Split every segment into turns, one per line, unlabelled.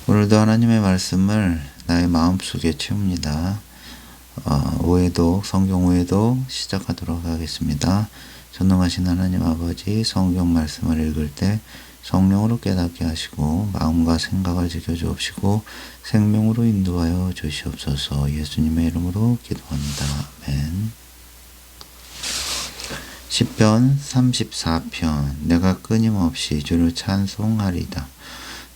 오늘도 하나님의 말씀을 나의 마음속에 채웁니다. 오해독, 성경 오해독 시작하도록 하겠습니다. 전능하신 하나님 아버지, 성경 말씀을 읽을 때 성령으로 깨닫게 하시고 마음과 생각을 지켜주옵시고 생명으로 인도하여 주시옵소서. 예수님의 이름으로 기도합니다. 아멘. 시편 34편. 내가 끊임없이 주를 찬송하리다.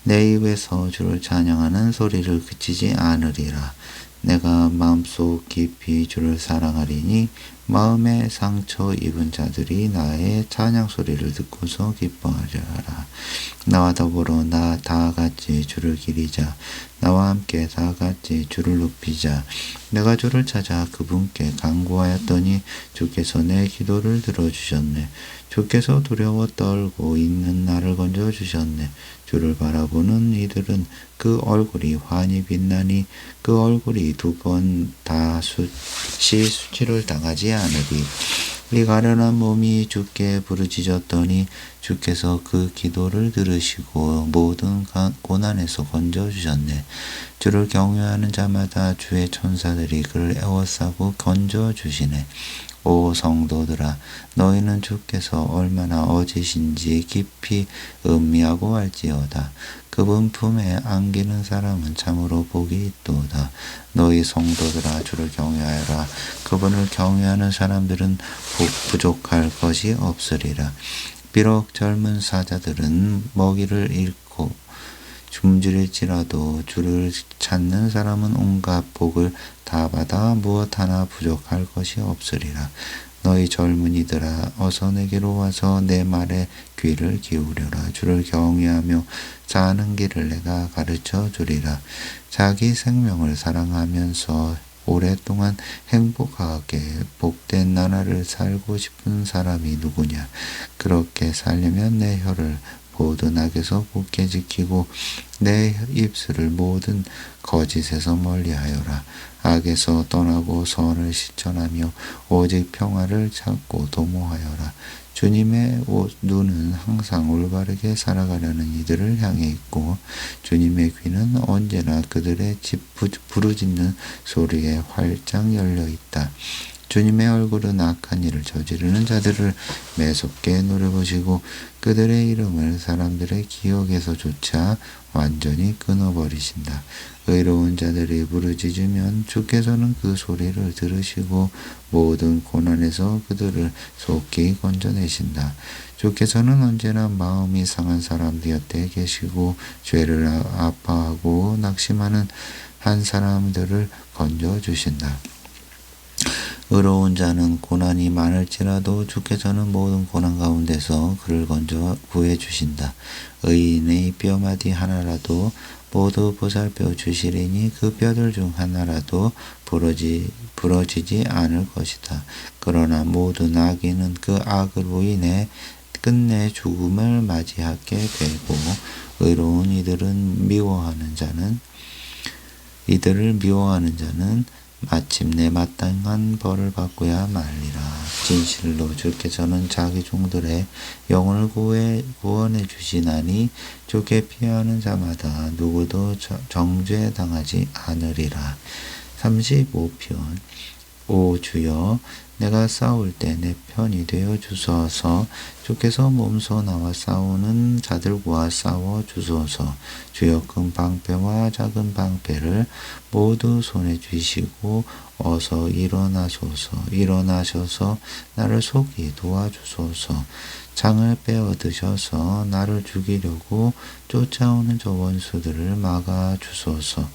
내 입에서 주를 찬양하는 소리를 그치지 않으리라. 내가 마음속 깊이 주를 사랑하리니 마음에 상처 입은 자들이 나의 찬양 소리를 듣고서 기뻐하리라. 나와 더불어 나 다 같이 주를 기리자. 나와 함께 다 같이 주를 높이자. 내가 주를 찾아 그분께 간구하였더니 주께서 내 기도를 들어주셨네. 주께서 두려워 떨고 있는 나를 건져주셨네. 주를 바라보는 이들은 그 얼굴이 환히 빛나니 그 얼굴이 두 번 다 수치를 당하지 않으리. 이 가련한 몸이 주께 부르짖었더니 주께서 그 기도를 들으시고 모든 고난에서 건져주셨네. 주를 경외하는 자마다 주의 천사들이 그를 에워싸고 건져주시네. 오 성도들아, 너희는 주께서 얼마나 어지신지 깊이 음미하고 알지어다. 그분 품에 안기는 사람은 참으로 복이 있도다. 너희 성도들아, 주를 경외하여라. 그분을 경외하는 사람들은 부족할 것이 없으리라. 비록 젊은 사자들은 먹이를 잃고 굶주릴지라도 주를 찾는 사람은 온갖 복을 다 받아 무엇 하나 부족할 것이 없으리라. 너희 젊은이들아, 어서 내게로 와서 내 말에 귀를 기울여라. 주를 경외하며 사는 길을 내가 가르쳐 주리라. 자기 생명을 사랑하면서 오랫동안 행복하게 복된 나라를 살고 싶은 사람이 누구냐? 그렇게 살려면 내 혀를 모든 악에서 굳게 지키고 내 입술을 모든 거짓에서 멀리하여라. 악에서 떠나고 선을 실천하며 오직 평화를 찾고 도모하여라. 주님의 눈은 항상 올바르게 살아가려는 이들을 향해 있고 주님의 귀는 언제나 그들의 부르짖는 소리에 활짝 열려 있다. 주님의 얼굴은 악한 일을 저지르는 자들을 매섭게 노려보시고 그들의 이름을 사람들의 기억에서조차 완전히 끊어버리신다. 의로운 자들이 부르짖으면 주께서는 그 소리를 들으시고 모든 고난에서 그들을 속히 건져내신다. 주께서는 언제나 마음이 상한 사람 곁에 계시고 죄를 아파하고 낙심하는 한 사람들을 건져주신다. 의로운 자는 고난이 많을지라도 주께서는 모든 고난 가운데서 그를 건져 구해주신다. 의인의 뼈마디 하나라도 모두 보살펴 주시리니 그 뼈들 중 하나라도 부러지지 않을 것이다. 그러나 모든 악인은 그 악으로 인해 끝내 죽음을 맞이하게 되고 의로운 이들을 미워하는 자는 마침내 마땅한 벌을 받고야 말리라. 진실로 주께서는 자기 종들의 영혼을 구원해 주시나니 주께 피하는 자마다 누구도 정죄당하지 않으리라. 35편. 오 주여, 내가 싸울 때 내 편이 되어 주소서. 주께서 몸소 나와 싸우는 자들과 싸워 주소서. 주여, 큰 방패와 작은 방패를 모두 손에 쥐시고 어서 일어나셔서 나를 속히 도와주소서. 창을 빼어드셔서 나를 죽이려고 쫓아오는 저 원수들을 막아 주소서.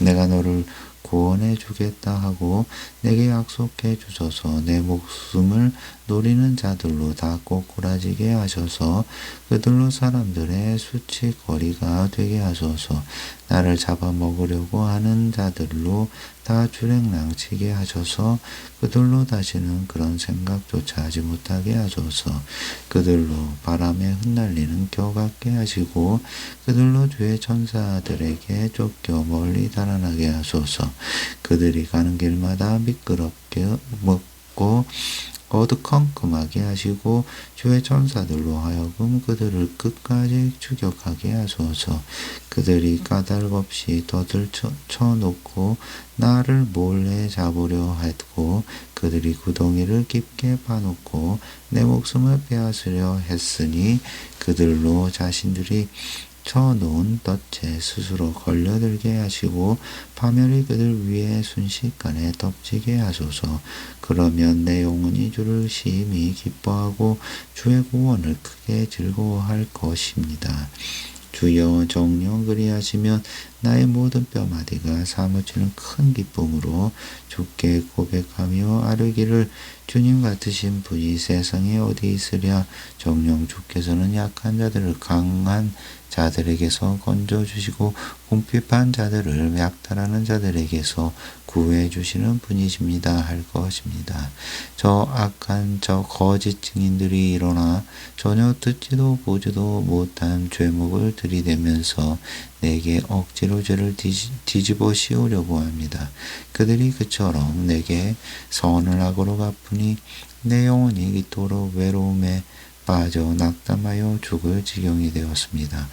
내가 너를 구원해 주겠다 하고 내게 약속해 주소서. 내 목숨을 노리는 자들로 다 꼬꾸라지게 하셔서 그들로 사람들의 수치거리가 되게 하소서. 나를 잡아먹으려고 하는 자들로 다 주랭랑치게 하셔서 그들로 다시는 그런 생각조차 하지 못하게 하소서. 그들로 바람에 흩날리는 겨 같게 하시고 그들로 주의 천사들에게 쫓겨 멀리 달아나게 하소서. 그들이 가는 길마다 미끄럽게 먹고 어두컴컴하게 하시고 주의 전사들로 하여금 그들을 끝까지 추격하게 하소서. 그들이 까닭 없이 덫을 쳐놓고 나를 몰래 잡으려 했고 그들이 구덩이를 깊게 파놓고 내 목숨을 빼앗으려 했으니 그들로 자신들이 쳐놓은 덫에 스스로 걸려들게 하시고 파멸이 그들 위에 순식간에 덮치게 하소서. 그러면 내 영혼이 주를 심히 기뻐하고 주의 구원을 크게 즐거워할 것입니다. 주여 정령 그리하시면 나의 모든 뼈마디가 사무치는 큰 기쁨으로 주께 고백하며 아뢰기를 주님 같으신 분이 세상에 어디 있으랴. 정령 주께서는 약한 자들을 강한 자들에게서 건져주시고 궁핍한 자들을 약탈하는 자들에게서 구해주시는 분이십니다 할 것입니다. 저 악한 저 거짓 증인들이 일어나 전혀 듣지도 보지도 못한 죄목을 들이대면서 내게 억지로 죄를 뒤집어 씌우려고 합니다. 그들이 그처럼 내게 선을 악으로 갚으니 내 영혼이 이토록 외로움에 빠져 낙담하여 죽을 지경이 되었습니다.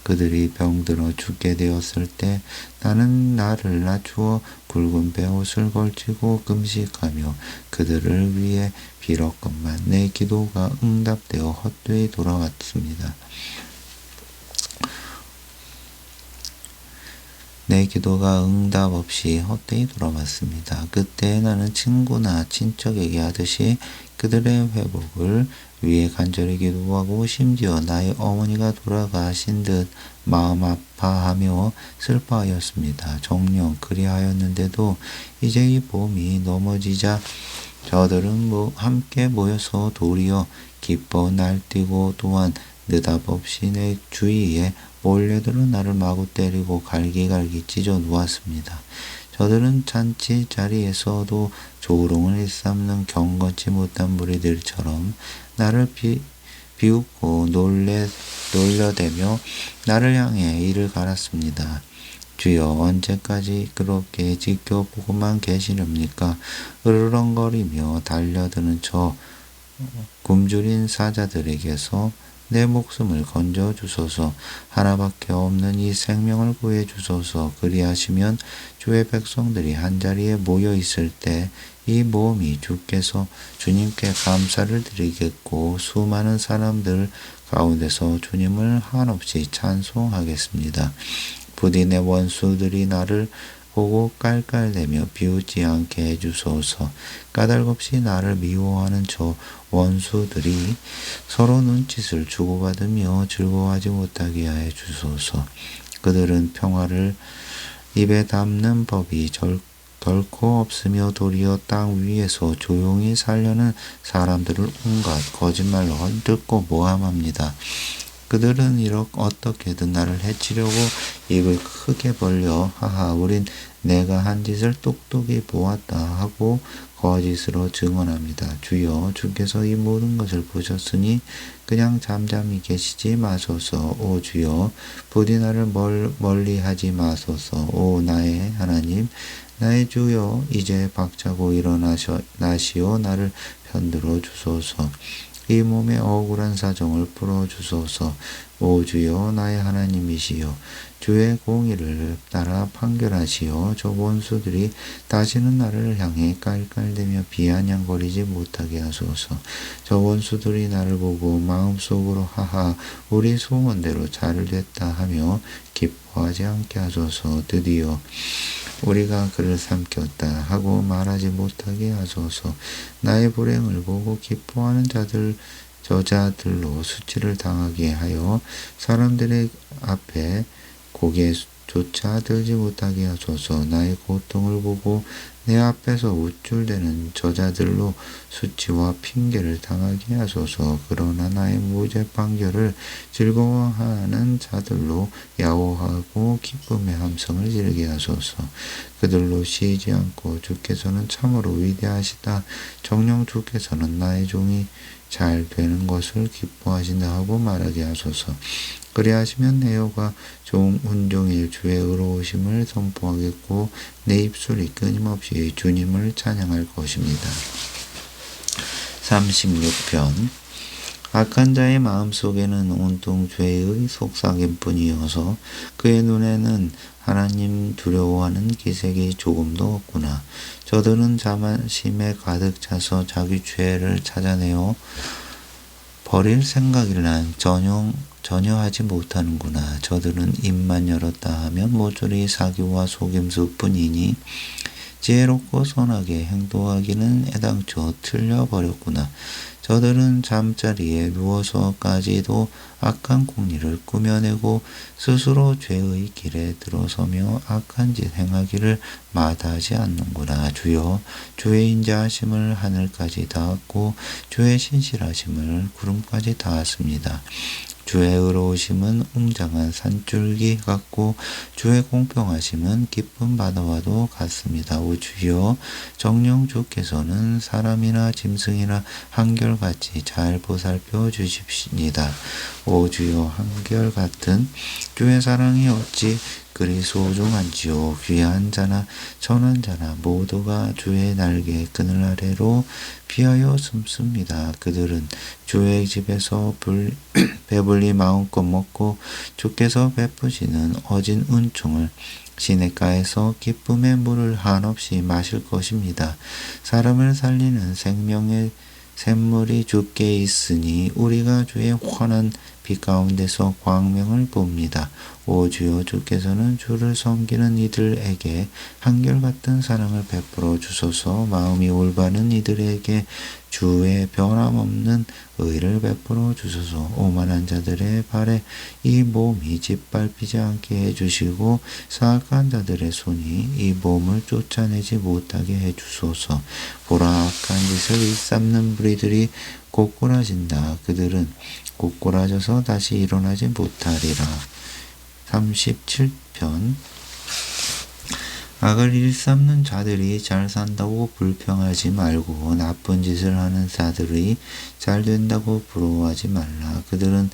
그들이 병들어 죽게 되었을 때 나는 나를 낮추어 굵은 베옷을 걸치고 금식하며 그들을 위해 빌었건만 내 기도가 응답되어 헛되이 돌아왔습니다. 내 기도가 응답 없이 헛되이 돌아왔습니다. 그때 나는 친구나 친척에게 하듯이 그들의 회복을 위해 간절히 기도하고 심지어 나의 어머니가 돌아가신 듯 마음 아파하며 슬퍼하였습니다. 정녕 그리하였는데도 이제 이 봄이 넘어지자 저들은 함께 모여서 도리어 기뻐 날뛰고 또한 느닷없이 내 주위에 몰려들어 나를 마구 때리고 갈기갈기 찢어 놓았습니다. 저들은 잔치 자리에서도 조롱을 일삼는 경건치 못한 무리들처럼 나를 비웃고 놀려대며 나를 향해 이를 갈았습니다. 주여 언제까지 그렇게 지켜보고만 계시렵니까? 으르렁거리며 달려드는 저 굶주린 사자들에게서 내 목숨을 건져 주소서. 하나밖에 없는 이 생명을 구해 주소서. 그리하시면 주의 백성들이 한자리에 모여 있을 때 이 몸이 주님께 감사를 드리겠고 수많은 사람들 가운데서 주님을 한없이 찬송하겠습니다. 부디 내 원수들이 나를 보고 깔깔대며 비웃지 않게 해주소서. 까닭없이 나를 미워하는 저 원수들이 서로 눈짓을 주고받으며 즐거워하지 못하게 해주소서. 그들은 평화를 입에 담는 법이 결코 없으며 도리어 땅 위에서 조용히 살려는 사람들을 온갖 거짓말로 흔들고 모함합니다. 그들은 어떻게든 나를 해치려고 입을 크게 벌려 하하 우린 내가 한 짓을 똑똑히 보았다 하고 거짓으로 증언합니다. 주여 주께서 이 모든 것을 보셨으니 그냥 잠잠히 계시지 마소서. 오 주여 부디 나를 멀리하지 마소서. 오 나의 하나님 나의 주여 이제 박차고 일어나시오 나를 편들어 주소서. 이 몸의 억울한 사정을 풀어주소서. 오 주여 나의 하나님이시여 주의 공의를 따라 판결하시어 저 원수들이 다시는 나를 향해 깔깔대며 비아냥거리지 못하게 하소서. 저 원수들이 나를 보고 마음속으로 하하 우리 소원대로 잘 됐다 하며 기뻐하지 않게 하소서. 드디어 우리가 그를 삼켰다 하고 말하지 못하게 하소서. 나의 불행을 보고 기뻐하는 저자들로 수치를 당하게 하여 사람들의 앞에 고개조차 들지 못하게 하소서. 나의 고통을 보고 내 앞에서 우쭐대는 저자들로 수치와 핑계를 당하게 하소서. 그러나 나의 무죄 판결을 즐거워하는 자들로 야호하고 기쁨의 함성을 지르게 하소서. 그들로 쉬지 않고 주께서는 참으로 위대하시다. 정녕 주께서는 나의 종이 잘 되는 것을 기뻐하신다 하고 말하게 하소서. 그리하시면 내 혀가 온종일 주의 의로우심을 선포하겠고 내 입술이 끊임없이 주님을 찬양할 것입니다. 36편 악한 자의 마음속에는 온통 죄의 속삭임뿐이어서 그의 눈에는 하나님 두려워하는 기색이 조금도 없구나. 저들은 자만심에 가득 차서 자기 죄를 찾아내어 버릴 생각이란 전혀 하지 못하는구나. 저들은 입만 열었다 하면 모조리 사기와 속임수뿐이니 지혜롭고 선하게 행동하기는 애당초 틀려버렸구나. 저들은 잠자리에 누워서까지도 악한 공리를 꾸며내고 스스로 죄의 길에 들어서며 악한 짓 행하기를 마다하지 않는구나. 주여, 주의 인자하심을 하늘까지 닿았고 주의 신실하심을 구름까지 닿았습니다. 주의 의로우심은 웅장한 산줄기 같고 주의 공평하심은 깊은 바다와도 같습니다. 오 주여, 정녕 주께서는 사람이나 짐승이나 한결같이 잘 보살펴 주십시니다. 오 주여, 한결같은 주의 사랑이 어찌 그리 소중한지요. 귀한 자나 천한 자나 모두가 주의 날개 그늘 아래로 피하여 숨습니다. 그들은 주의 집에서 배불리 마음껏 먹고 주께서 베푸시는 어진 은총을 시냇가에서 기쁨의 물을 한없이 마실 것입니다. 사람을 살리는 생명의 샘물이 주께 있으니 우리가 주의 환한 빛 가운데서 광명을 봅니다. 오 주여, 주께서는 주를 섬기는 이들에게 한결같은 사랑을 베풀어 주소서. 마음이 올바른 이들에게 주의 변함없는 의를 베풀어 주소서. 오만한 자들의 발에 이 몸이 짓밟히지 않게 해주시고 사악한 자들의 손이 이 몸을 쫓아내지 못하게 해주소서. 보라, 악한 짓을 일삼는 무리들이 고꾸라진다. 그들은 고꾸라져서 다시 일어나지 못하리라. 37편 악을 일삼는 자들이 잘 산다고 불평하지 말고 나쁜 짓을 하는 자들이 잘 된다고 부러워하지 말라. 그들은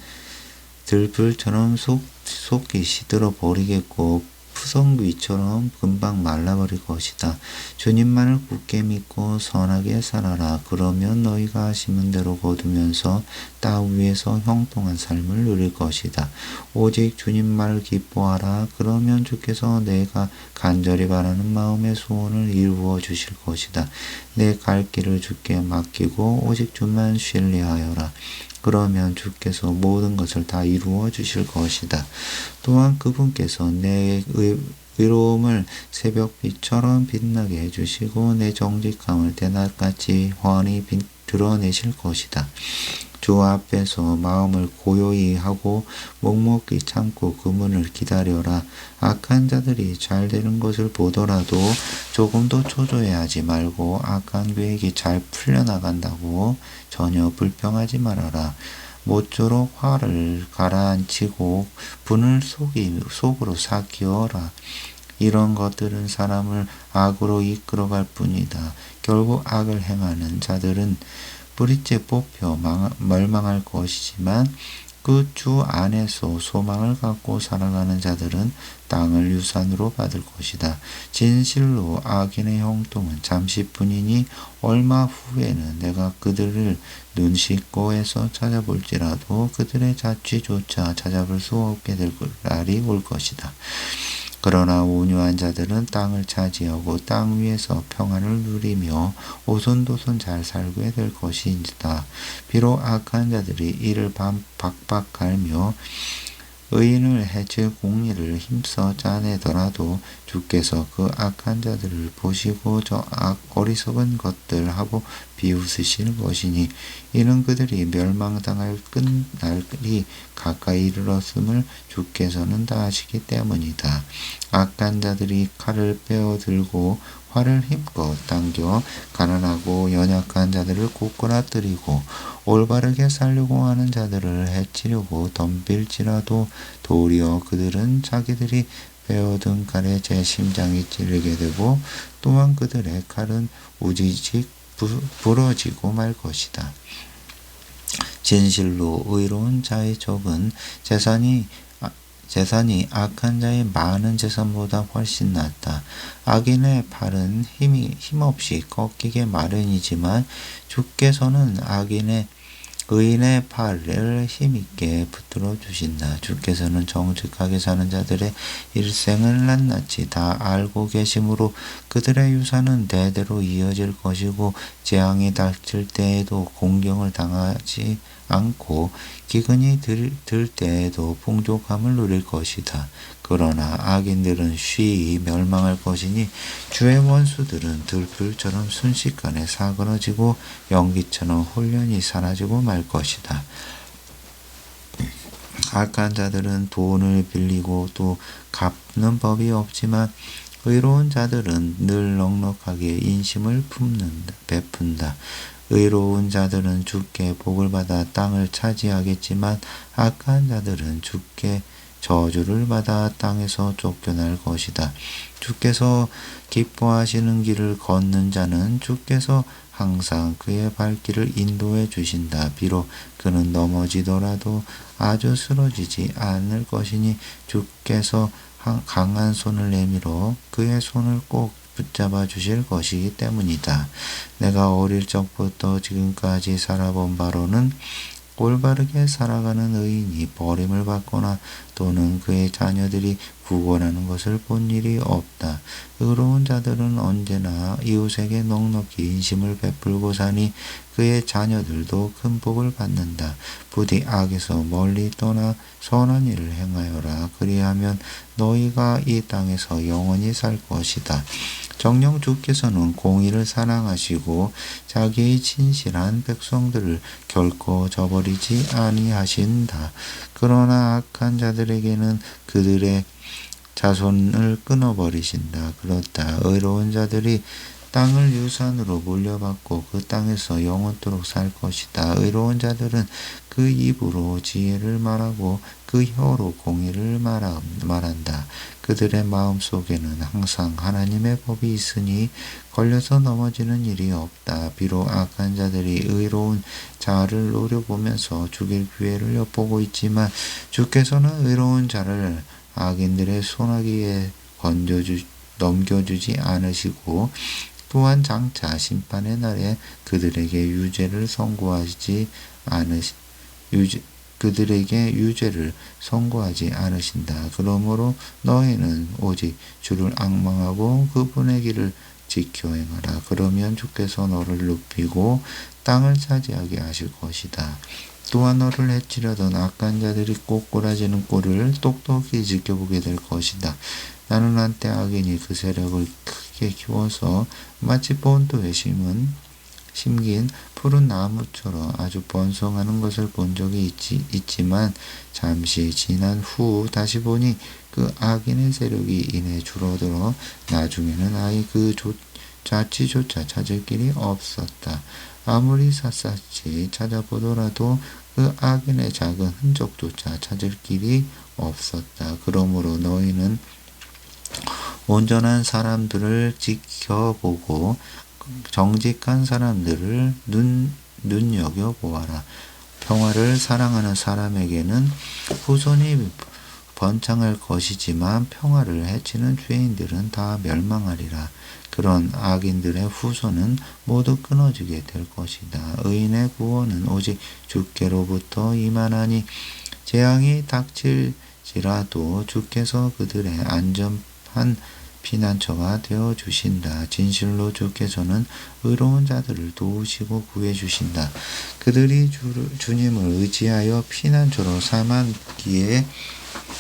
들불처럼 속이 시들어 버리겠고 푸성귀처럼 금방 말라버릴 것이다. 주님만을 굳게 믿고 선하게 살아라. 그러면 너희가 하시는 대로 거두면서 땅 위에서 형통한 삶을 누릴 것이다. 오직 주님만을 기뻐하라. 그러면 주께서 내가 간절히 바라는 마음의 소원을 이루어 주실 것이다. 내 갈 길을 주께 맡기고 오직 주만 신뢰하여라. 그러면 주께서 모든 것을 다 이루어 주실 것이다. 또한 그분께서 내 의로움을 새벽빛처럼 빛나게 해주시고 내 정직함을 대낮같이 환히 드러내실 것이다. 주 앞에서 마음을 고요히 하고 묵묵히 참고 그분을 기다려라. 악한 자들이 잘 되는 것을 보더라도 조금도 초조해하지 말고 악한 계획이 잘 풀려나간다고 전혀 불평하지 말아라. 모쪼록 화를 가라앉히고 분을 속으로 삭히어라. 이런 것들은 사람을 악으로 이끌어갈 뿐이다. 결국 악을 행하는 자들은 뿌리째 뽑혀 멸망할 것이지만 그 주 안에서 소망을 갖고 살아가는 자들은 땅을 유산으로 받을 것이다. 진실로 악인의 형통은 잠시뿐이니 얼마 후에는 내가 그들을 눈 씻고 해서 찾아볼지라도 그들의 자취조차 찾아볼 수 없게 될 날이 올 것이다. 그러나 온유한 자들은 땅을 차지하고 땅 위에서 평안을 누리며 오손도손 잘 살게 될 것이다. 비록 악한 자들이 이를 박박 갈며 의인을 해칠 공리를 힘써 짜내더라도 주께서 그 악한 자들을 보시고 저 어리석은 것들 하고 비웃으실 것이니 이는 그들이 멸망당할 끝날이 가까이 이르렀음을 주께서는 다 아시기 때문이다. 악한 자들이 칼을 빼어들고 활을 힘껏 당겨 가난하고 연약한 자들을 고꾸라뜨리고 올바르게 살려고 하는 자들을 해치려고 덤빌지라도 도리어 그들은 자기들이 빼어든 칼에 제 심장이 찔리게 되고 또한 그들의 칼은 우지직 부러지고 말 것이다. 진실로 의로운 자의 적은 재산이 악한 자의 많은 재산보다 훨씬 낫다. 악인의 팔은 힘없이 꺾이게 마련이지만 주께서는 의인의 팔을 힘있게 붙들어 주신다. 주께서는 정직하게 사는 자들의 일생을 낱낱이 다 알고 계심으로 그들의 유산은 대대로 이어질 것이고 재앙이 닥칠 때에도 공경을 당하지 않고 기근이 들 때에도 풍족함을 누릴 것이다. 그러나 악인들은 쉬이 멸망할 것이니 주의 원수들은 들불처럼 순식간에 사그러지고 연기처럼 홀연히 사라지고 말 것이다. 악한 자들은 돈을 빌리고 또 갚는 법이 없지만 의로운 자들은 늘 넉넉하게 인심을 베푼다. 의로운 자들은 주께 복을 받아 땅을 차지하겠지만 악한 자들은 주께 저주를 받아 땅에서 쫓겨날 것이다. 주께서 기뻐하시는 길을 걷는 자는 주께서 항상 그의 발길을 인도해 주신다. 비록 그는 넘어지더라도 아주 쓰러지지 않을 것이니 주께서 강한 손을 내밀어 그의 손을 꼭 붙잡아 주실 것이기 때문이다. 내가 어릴 적부터 지금까지 살아본 바로는 올바르게 살아가는 의인이 버림을 받거나 또는 그의 자녀들이 구걸하는 것을 본 일이 없다. 의로운 자들은 언제나 이웃에게 넉넉히 인심을 베풀고 사니 그의 자녀들도 큰 복을 받는다. 부디 악에서 멀리 떠나 선한 일을 행하여라. 그리하면 너희가 이 땅에서 영원히 살 것이다. 정녕 주께서는 공의를 사랑하시고 자기의 진실한 백성들을 결코 저버리지 아니하신다. 그러나 악한 자들에게는 그들의 자손을 끊어버리신다. 그렇다. 의로운 자들이 땅을 유산으로 물려받고 그 땅에서 영원토록 살 것이다. 의로운 자들은 그 입으로 지혜를 말하고 그 혀로 공의를 말한다. 그들의 마음속에는 항상 하나님의 법이 있으니 걸려서 넘어지는 일이 없다. 비록 악한 자들이 의로운 자를 노려보면서 죽일 기회를 엿보고 있지만 주께서는 의로운 자를 악인들의 손아귀에 넘겨주지 않으시고 또한 장차 심판의 날에 그들에게 유죄를 선고하지 않으신다. 그러므로 너희는 오직 주를 앙망하고 그분의 길을 지켜 행하라. 그러면 주께서 너를 높이고 땅을 차지하게 하실 것이다. 또한 너를 해치려던 악한 자들이 꼬꾸라지는 꼴을 똑똑히 지켜보게 될 것이다. 나는 한때 악인이 그 세력을 크게 키워서 마치 본토에 심긴 푸른 나무처럼 아주 번성하는 것을 본 적이 있지만 잠시 지난 후 다시 보니 그 악인의 세력이 이내 줄어들어 나중에는 아예 그 자취조차 찾을 길이 없었다. 아무리 샅샅이 찾아보더라도 그 악인의 작은 흔적조차 찾을 길이 없었다. 그러므로 너희는 온전한 사람들을 지켜보고 정직한 사람들을 눈여겨보아라. 평화를 사랑하는 사람에게는 후손이 번창할 것이지만 평화를 해치는 죄인들은 다 멸망하리라. 그런 악인들의 후손은 모두 끊어지게 될 것이다. 의인의 구원은 오직 주께로부터 임하나니 재앙이 닥칠지라도 주께서 그들의 안전한 피난처가 되어 주신다. 진실로 주께서는 의로운 자들을 도우시고 구해 주신다. 그들이 주님을 의지하여 피난처로 삼았기에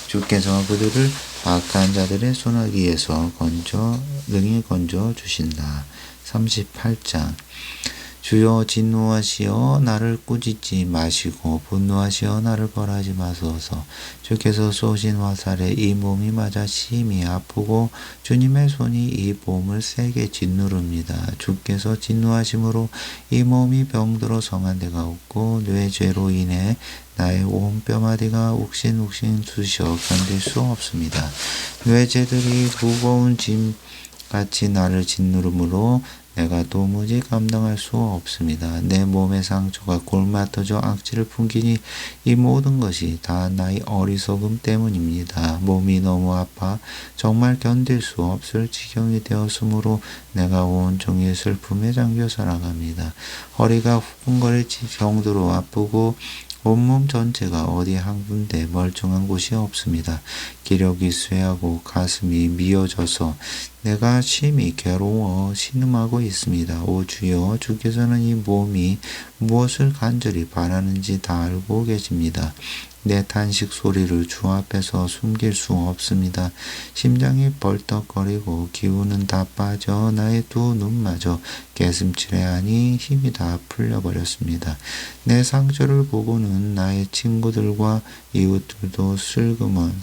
주께서 그들을 악한 자들의 소나기에서 능히 건져 주신다. 38장 주여 진노하시어 나를 꾸짖지 마시고 분노하시어 나를 벌하지 마소서. 주께서 쏘신 화살에 이 몸이 맞아 심히 아프고 주님의 손이 이 몸을 세게 짓누릅니다. 주께서 진노하심으로 이 몸이 병들어 성한 데가 없고 뇌죄로 인해 나의 온 뼈마디가 욱신욱신 쑤셔 견딜 수 없습니다. 뇌죄들이 무거운 짐 같이 나를 짓누르므로 내가 도무지 감당할 수 없습니다. 내 몸의 상처가 골마 터져 악취를 풍기니 이 모든 것이 다 나의 어리석음 때문입니다. 몸이 너무 아파 정말 견딜 수 없을 지경이 되었으므로 내가 온종일 슬픔에 잠겨 살아갑니다. 허리가 후끈거릴 정도로 아프고 온몸 전체가 어디 한 군데 멀쩡한 곳이 없습니다. 기력이 쇠하고 가슴이 미어져서 내가 심히 괴로워 신음하고 있습니다. 오 주여, 주께서는 이 몸이 무엇을 간절히 바라는지 다 알고 계십니다. 내 탄식 소리를 주 앞에서 숨길 수 없습니다. 심장이 벌떡거리고 기운은 다 빠져 나의 두 눈마저 개슴칠에 하니 힘이 다 풀려버렸습니다. 내 상처를 보고는 나의 친구들과 이웃들도 슬금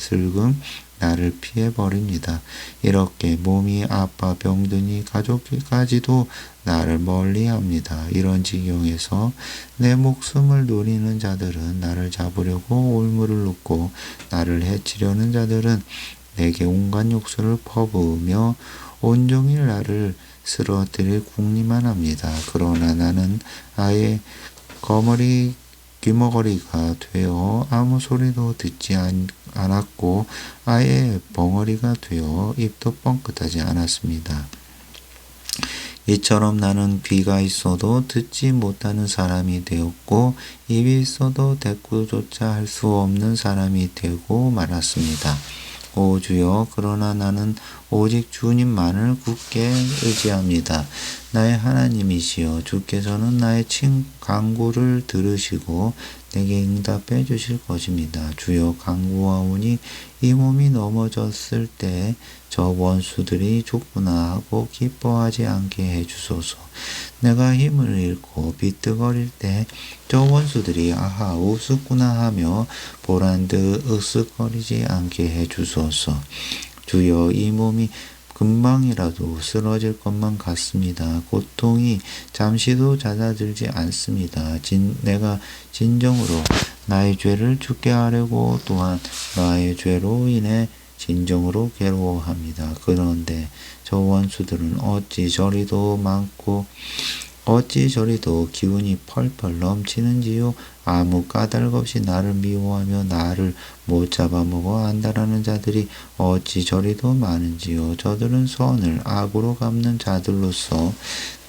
나를 피해버립니다. 이렇게 몸이 아파 병드니 가족들까지도 나를 멀리합니다. 이런 지경에서 내 목숨을 노리는 자들은 나를 잡으려고 올무를 놓고 나를 해치려는 자들은 내게 온갖 욕설을 퍼부으며 온종일 나를 쓰러뜨릴 궁리만 합니다. 그러나 나는 아예 귀머거리가 되어 아무 소리도 듣지 않았고 아예 벙어리가 되어 입도 뻥끗하지 않았습니다. 이처럼 나는 귀가 있어도 듣지 못하는 사람이 되었고 입이 있어도 대꾸조차 할 수 없는 사람이 되고 말았습니다. 오 주여, 그러나 나는 오직 주님만을 굳게 의지합니다. 나의 하나님이시여, 주께서는 나의 간구를 들으시고 내게 응답해 주실 것입니다. 주여, 간구하오니 이 몸이 넘어졌을 때 저 원수들이 죽구나 하고 기뻐하지 않게 해주소서. 내가 힘을 잃고 비뜨거릴 때 저 원수들이 아하 우습구나 하며 보란듯 으쓱거리지 않게 해주소서. 주여, 이 몸이 금방이라도 쓰러질 것만 같습니다. 고통이 잠시도 잦아들지 않습니다. 내가 진정으로 나의 죄를 죽게 하려고 또한 나의 죄로 인해 진정으로 괴로워합니다. 그런데 저 원수들은 어찌 저리도 많고 어찌 저리도 기운이 펄펄 넘치는지요. 아무 까닭 없이 나를 미워하며 나를 못 잡아먹어 안다라는 자들이 어찌 저리도 많은지요. 저들은 선을 악으로 갚는 자들로서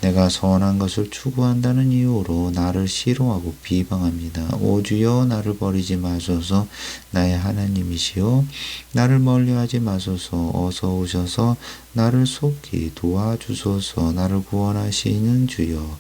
내가 선한 것을 추구한다는 이유로 나를 싫어하고 비방합니다. 오 주여, 나를 버리지 마소서. 나의 하나님이시여, 나를 멀리하지 마소서. 어서 오셔서 나를 속히 도와주소서. 나를 구원하시는 주여.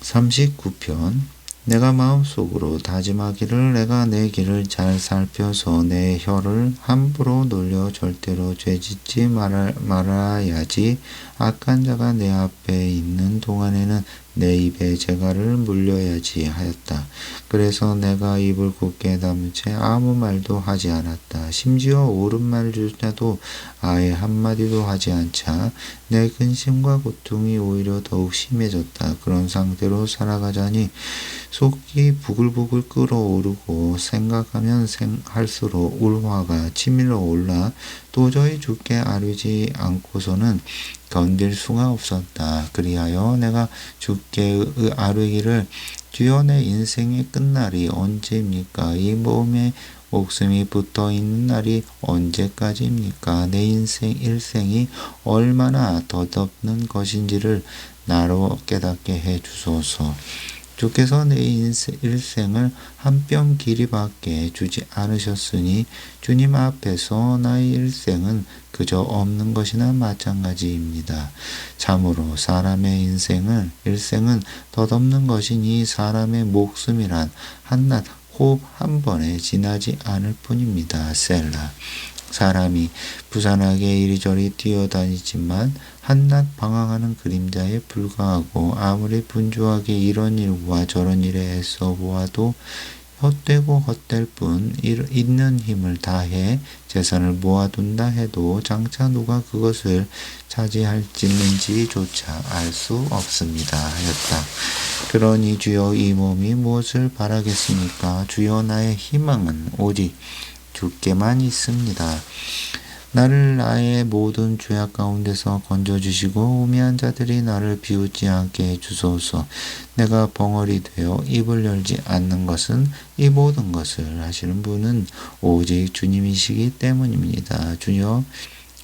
39편. 내가 마음속으로 다짐하기를 내가 내 길을 잘 살펴서 내 혀를 함부로 놀려 절대로 죄짓지 말아야지. 악한 자가 내 앞에 있는 동안에는 내 입에 재갈을 물려야지 하였다. 그래서 내가 입을 굳게 다문 채 아무 말도 하지 않았다. 심지어 옳은 말조차도 아예 한마디도 하지 않자 내 근심과 고통이 오히려 더욱 심해졌다. 그런 상태로 살아가자니 속이 부글부글 끓어오르고 생각하면 할수록 울화가 치밀어 올라 도저히 죽게 아뢰지 않고서는 견딜 수가 없었다. 그리하여 내가 주께 아뢰기를 주여, 내 인생의 끝날이 언제입니까? 이 몸에 목숨이 붙어 있는 날이 언제까지입니까? 내 일생이 얼마나 덧없는 것인지를 나로 깨닫게 해 주소서. 주께서 내 일생을 한 뼘 길이밖에 주지 않으셨으니 주님 앞에서 나의 일생은 그저 없는 것이나 마찬가지입니다. 참으로 사람의 일생은 덧없는 것이니 사람의 목숨이란 한낱 호흡 한 번에 지나지 않을 뿐입니다. 셀라. 사람이 부산하게 이리저리 뛰어다니지만 한낱 방황하는 그림자에 불과하고 아무리 분주하게 이런 일과 저런 일에 애써 보아도 헛되고 헛될 뿐 있는 힘을 다해 재산을 모아둔다 해도 장차 누가 그것을 차지할지는지조차 알 수 없습니다 하였다. 그러니 주여, 이 몸이 무엇을 바라겠습니까? 주여, 나의 희망은 오직 주께만 있습니다. 나를 나의 모든 죄악 가운데서 건져주시고 우매한 자들이 나를 비웃지 않게 해주소서. 내가 벙어리 되어 입을 열지 않는 것은 이 모든 것을 하시는 분은 오직 주님이시기 때문입니다. 주여,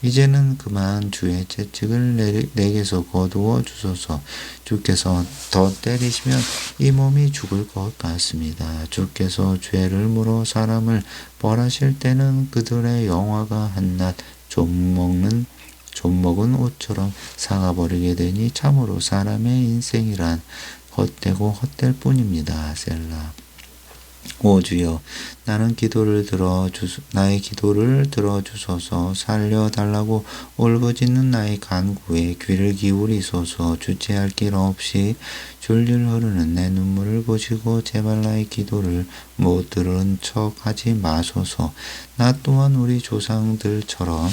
이제는 그만 주의 채찍을 내게서 거두어 주소서. 주께서 더 때리시면 이 몸이 죽을 것 같습니다. 주께서 죄를 물어 사람을 벌하실 때는 그들의 영화가 한낱 좀먹은 옷처럼 상아버리게 되니 참으로 사람의 인생이란 헛되고 헛될 뿐입니다. 셀라. 오 주여, 나의 기도를 들어주소서. 살려달라고 울부짖는 나의 간구에 귀를 기울이소서. 주체할 길 없이 줄줄 흐르는 내 눈물을 보시고 제발 나의 기도를 못 들은 척 하지 마소서. 나 또한 우리 조상들처럼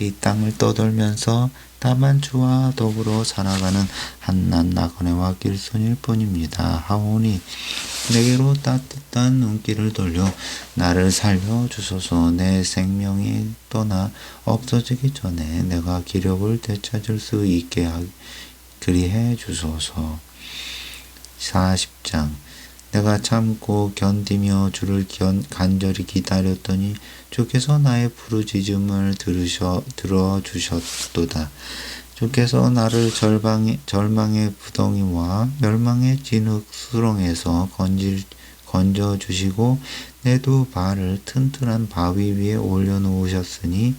이 땅을 떠돌면서 다만 주와 더불어 살아가는 한낱 나그네와 길손일 뿐입니다. 하오니 내게로 따뜻한 눈길을 돌려 나를 살려주소서. 내 생명이 떠나 없어지기 전에 내가 기력을 되찾을 수 있게 그리해 주소서. 40장. 내가 참고 견디며 주를 간절히 기다렸더니 주께서 나의 부르짖음을 들어주셨도다. 주께서 나를 절망의 부덩이와 멸망의 진흙 수렁에서 건져주시고 내 두 발을 튼튼한 바위 위에 올려놓으셨으니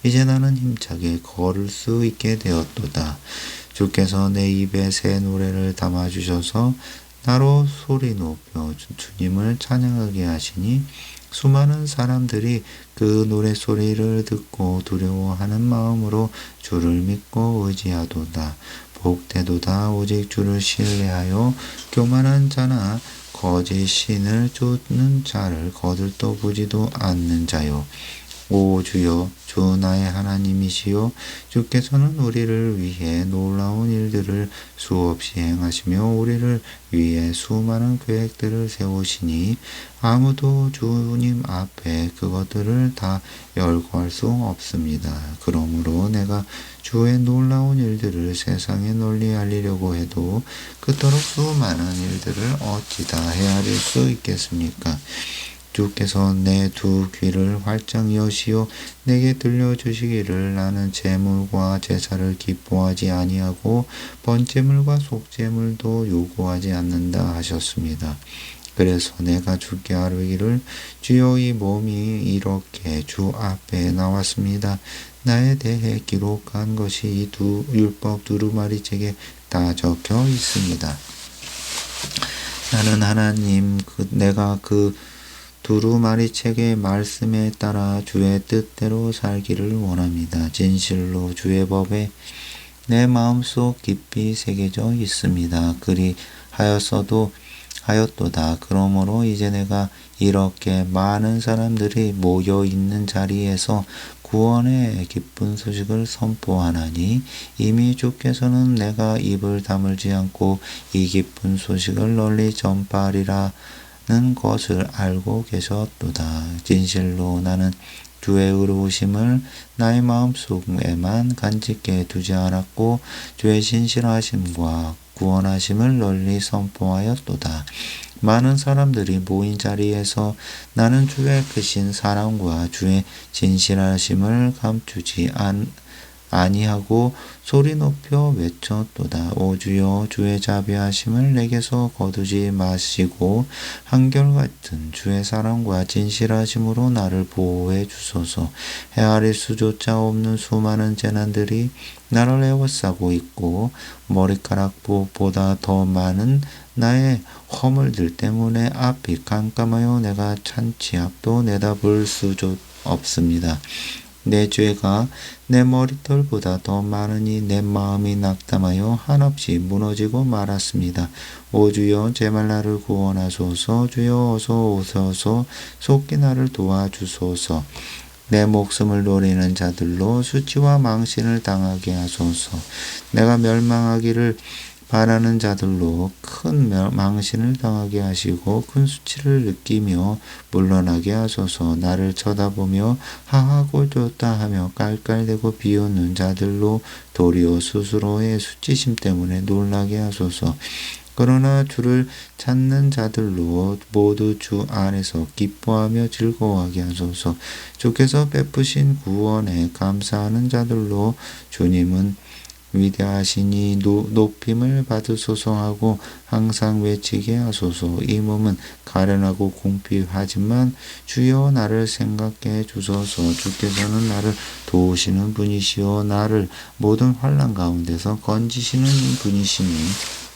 이제 나는 힘차게 걸을 수 있게 되었도다. 주께서 내 입에 새 노래를 담아주셔서 나로 소리 높여 주님을 찬양하게 하시니 수많은 사람들이 그 노래소리를 듣고 두려워하는 마음으로 주를 믿고 의지하도다. 복되도다. 오직 주를 신뢰하여 교만한 자나 거짓 신을 쫓는 자를 거들떠 보지도 않는 자요. 오 주여, 주 나의 하나님이시여, 주께서는 우리를 위해 놀라운 일들을 수없이 행하시며 우리를 위해 수많은 계획들을 세우시니 아무도 주님 앞에 그것들을 다 열거할 수 없습니다. 그러므로 내가 주의 놀라운 일들을 세상에 널리 알리려고 해도 그토록 수많은 일들을 어찌 다 헤아릴 수 있겠습니까? 주께서 내 두 귀를 활짝 여시어 내게 들려주시기를 나는 제물과 제사를 기뻐하지 아니하고 번제물과 속제물도 요구하지 않는다 하셨습니다. 그래서 내가 주께 아뢰기를 주여 이 몸이 이렇게 주 앞에 나왔습니다. 나에 대해 기록한 것이 이 율법 두루마리책에 다 적혀 있습니다. 나는 하나님 내가 그 두루마리책의 말씀에 따라 주의 뜻대로 살기를 원합니다. 진실로 주의 법에 내 마음속 깊이 새겨져 있습니다. 하였도다. 그러므로 이제 내가 이렇게 많은 사람들이 모여 있는 자리에서 구원의 기쁜 소식을 선포하나니 이미 주께서는 내가 입을 다물지 않고 이 기쁜 소식을 널리 전파하리라 는 것을 알고 계셨도다. 진실로 나는 주의 의로우심을 나의 마음속에만 간직해 두지 않았고 주의 진실하심과 구원하심을 널리 선포하였도다. 많은 사람들이 모인 자리에서 나는 주의 크신 사랑과 주의 진실하심을 감추지 아니하고 소리 높여 외쳤도다. 오 주여, 주의 자비하심을 내게서 거두지 마시고 한결같은 주의 사랑과 진실하심으로 나를 보호해 주소서. 헤아릴 수조차 없는 수많은 재난들이 나를 에워싸고 있고 머리카락보다 더 많은 나의 허물들 때문에 앞이 깜깜하여 내가 찬치 앞도 내다볼 수조 없습니다. 내 죄가 내 머리털보다 더 많으니 내 마음이 낙담하여 한없이 무너지고 말았습니다. 오 주여, 제발 나를 구원하소서. 주여, 어서 오셔서 속히 나를 도와주소서. 내 목숨을 노리는 자들로 수치와 망신을 당하게 하소서. 내가 멸망하기를 바라는 자들로 큰 망신을 당하게 하시고 큰 수치를 느끼며 물러나게 하소서. 나를 쳐다보며 하하 꼴좋다 하며 깔깔대고 비웃는 자들로 도리어 스스로의 수치심 때문에 놀라게 하소서. 그러나 주를 찾는 자들로 모두 주 안에서 기뻐하며 즐거워하게 하소서. 주께서 베푸신 구원에 감사하는 자들로 주님은 위대하시니 높임을 받으소서 하고 항상 외치게 하소서. 이 몸은 가련하고 궁핍하지만 주여 나를 생각해 주소서. 주께서는 나를 도우시는 분이시오 나를 모든 환난 가운데서 건지시는 분이시니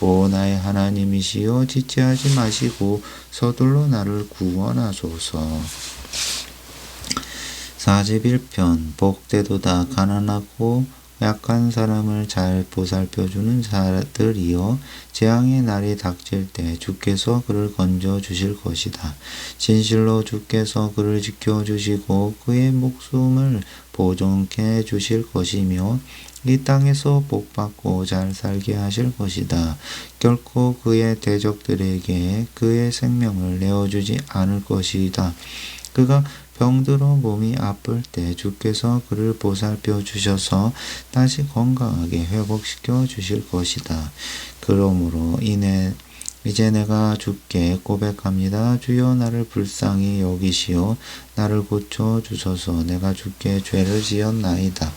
오 나의 하나님이시여 지체하지 마시고 서둘러 나를 구원하소서. 41편 복되도다 가난하고 약한 사람을 잘 보살펴주는 자들이여 재앙의 날이 닥칠 때 주께서 그를 건져 주실 것이다. 진실로 주께서 그를 지켜주시고 그의 목숨을 보존해 주실 것이며 이 땅에서 복받고 잘 살게 하실 것이다. 결코 그의 대적들에게 그의 생명을 내어주지 않을 것이다. 그가 병들어 몸이 아플 때 주께서 그를 보살펴 주셔서 다시 건강하게 회복시켜 주실 것이다. 그러므로 이제 내가 주께 고백합니다. 주여 나를 불쌍히 여기시오 나를 고쳐 주소서. 내가 주께 죄를 지었나이다.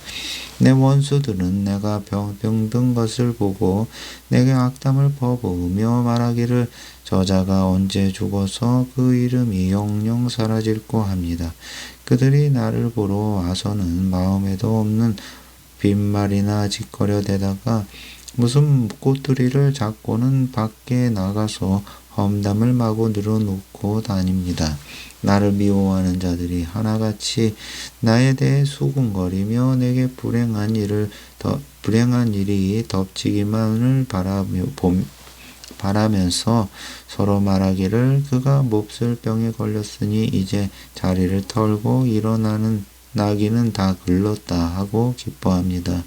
내 원수들은 내가 병든 것을 보고 내게 악담을 퍼부으며 말하기를 저자가 언제 죽어서 그 이름이 영영 사라질꼬 합니다. 그들이 나를 보러 와서는 마음에도 없는 빈말이나 짓거려대다가 무슨 꼬투리를 잡고는 밖에 나가서 험담을 마구 늘어놓고 다닙니다. 나를 미워하는 자들이 하나같이 나에 대해 수군거리며 내게 불행한 일이 덮치기만을 바라면서 서로 말하기를 그가 몹쓸 병에 걸렸으니 이제 자리를 털고 나기는 다 글렀다 하고 기뻐합니다.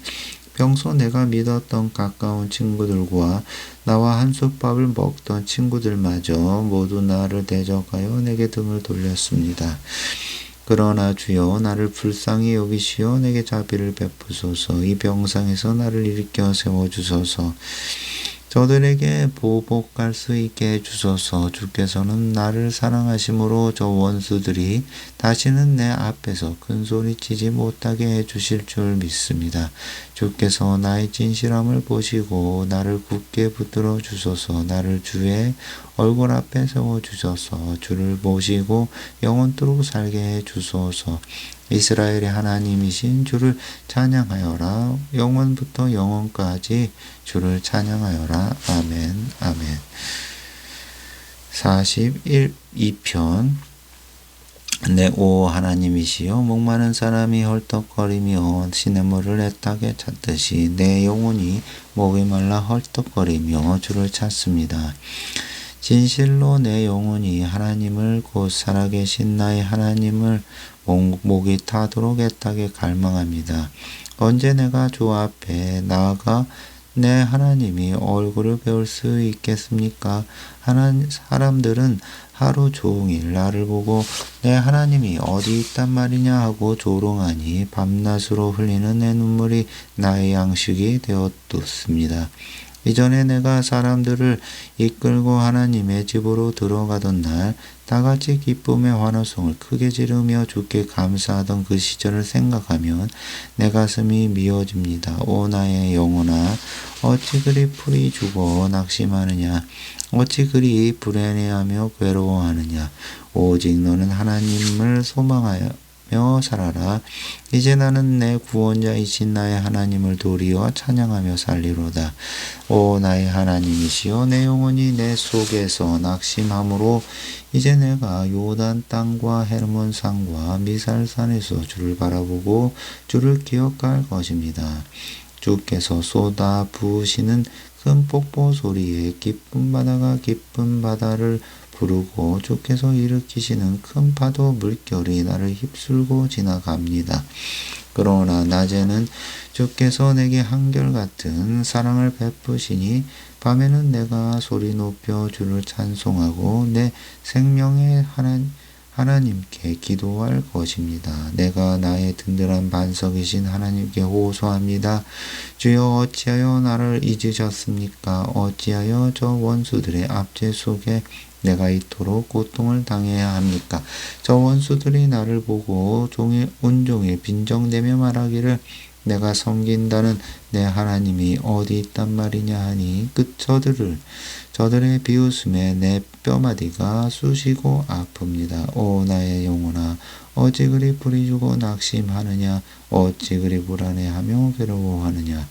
평소 내가 믿었던 가까운 친구들과 나와 한솥밥을 먹던 친구들마저 모두 나를 대적하여 내게 등을 돌렸습니다. 그러나 주여 나를 불쌍히 여기시어 내게 자비를 베푸소서. 이 병상에서 나를 일으켜 세워주소서. 저들에게 보복할 수 있게 해주소서. 주께서는 나를 사랑하심으로 저 원수들이 다시는 내 앞에서 큰소리치지 못하게 해주실 줄 믿습니다. 주께서 나의 진실함을 보시고 나를 굳게 붙들어 주소서. 나를 주의 얼굴 앞에 세워주셔서 주를 모시고 영원토록 살게 해주소서. 이스라엘의 하나님이신 주를 찬양하여라. 영원부터 영원까지 주를 찬양하여라. 아멘. 아멘. 42편 오 하나님이시여 목마른 사람이 헐떡거리며 시냇물을 애타게 찾듯이 내 영혼이 목이 말라 헐떡거리며 주를 찾습니다. 진실로 내 영혼이 하나님을 곧 살아계신 나의 하나님을 목이 타도록 애타게 갈망합니다. 언제 내가 주 앞에 나아가 내 하나님이 얼굴을 배울 수 있겠습니까? 사람들은 하루 종일 나를 보고 내 하나님이 어디 있단 말이냐 하고 조롱하니 밤낮으로 흘리는 내 눈물이 나의 양식이 되었습니다. 이전에 내가 사람들을 이끌고 하나님의 집으로 들어가던 날 다같이 기쁨의 환호성을 크게 지르며 주께 감사하던 그 시절을 생각하면 내 가슴이 미어집니다. 오 나의 영혼아 어찌 그리 풀이 죽어 낙심하느냐 어찌 그리 불안해하며 괴로워하느냐 오직 너는 하나님을 소망하여 살아라. 이제 나는 내 구원자이신 나의 하나님을 도리어 찬양하며 살리로다. 오 나의 하나님이시여 내 영혼이 내 속에서 낙심함으로 이제 내가 요단 땅과 헤르몬 산과 미살산에서 주를 바라보고 주를 기억할 것입니다. 주께서 쏟아 부으시는 큰 폭포 소리에 깊은 바다가 깊은 바다를 부르고 주께서 일으키시는 큰 파도 물결이 나를 휩쓸고 지나갑니다. 그러나 낮에는 주께서 내게 한결같은 사랑을 베푸시니 밤에는 내가 소리 높여 주를 찬송하고 내 생명의 하나님께 기도할 것입니다. 내가 나의 든든한 반석이신 하나님께 호소합니다. 주여 어찌하여 나를 잊으셨습니까? 어찌하여 저 원수들의 압제 속에 내가 이토록 고통을 당해야 합니까? 저 원수들이 나를 보고 온종일 빈정대며 말하기를 내가 섬긴다는 내 하나님이 어디 있단 말이냐 하니 저들의 비웃음에 내 뼈마디가 쑤시고 아픕니다. 오 나의 영혼아 어찌 그리 부리주고 낙심하느냐 어찌 그리 불안해하며 괴로워하느냐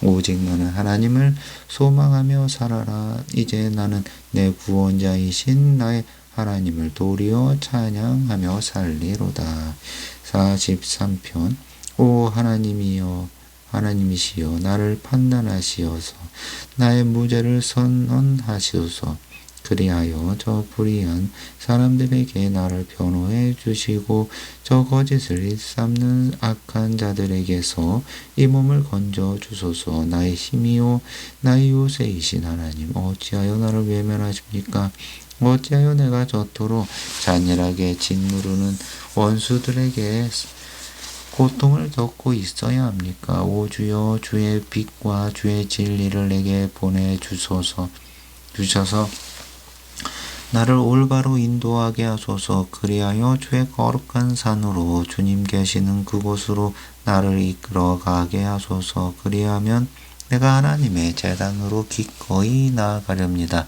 오직 너는 하나님을 소망하며 살아라. 이제 나는 내 구원자이신 나의 하나님을 도리어 찬양하며 살리로다. 43편 오 하나님이시여 나를 판단하시어서 나의 무죄를 선언하시소서. 그리하여 저 불의한 사람들에게 나를 변호해 주시고 저 거짓을 일삼는 악한 자들에게서 이 몸을 건져 주소서. 나의 힘이요 나의 요새이신 하나님 어찌하여 나를 외면하십니까? 어찌하여 내가 저토록 잔인하게 짓누르는 원수들에게 고통을 겪고 있어야 합니까? 오 주여 주의 빛과 주의 진리를 내게 보내주셔서 나를 올바로 인도하게 하소서. 그리하여 주의 거룩한 산으로 주님 계시는 그곳으로 나를 이끌어 가게 하소서. 그리하면 내가 하나님의 제단으로 기꺼이 나아가렵니다.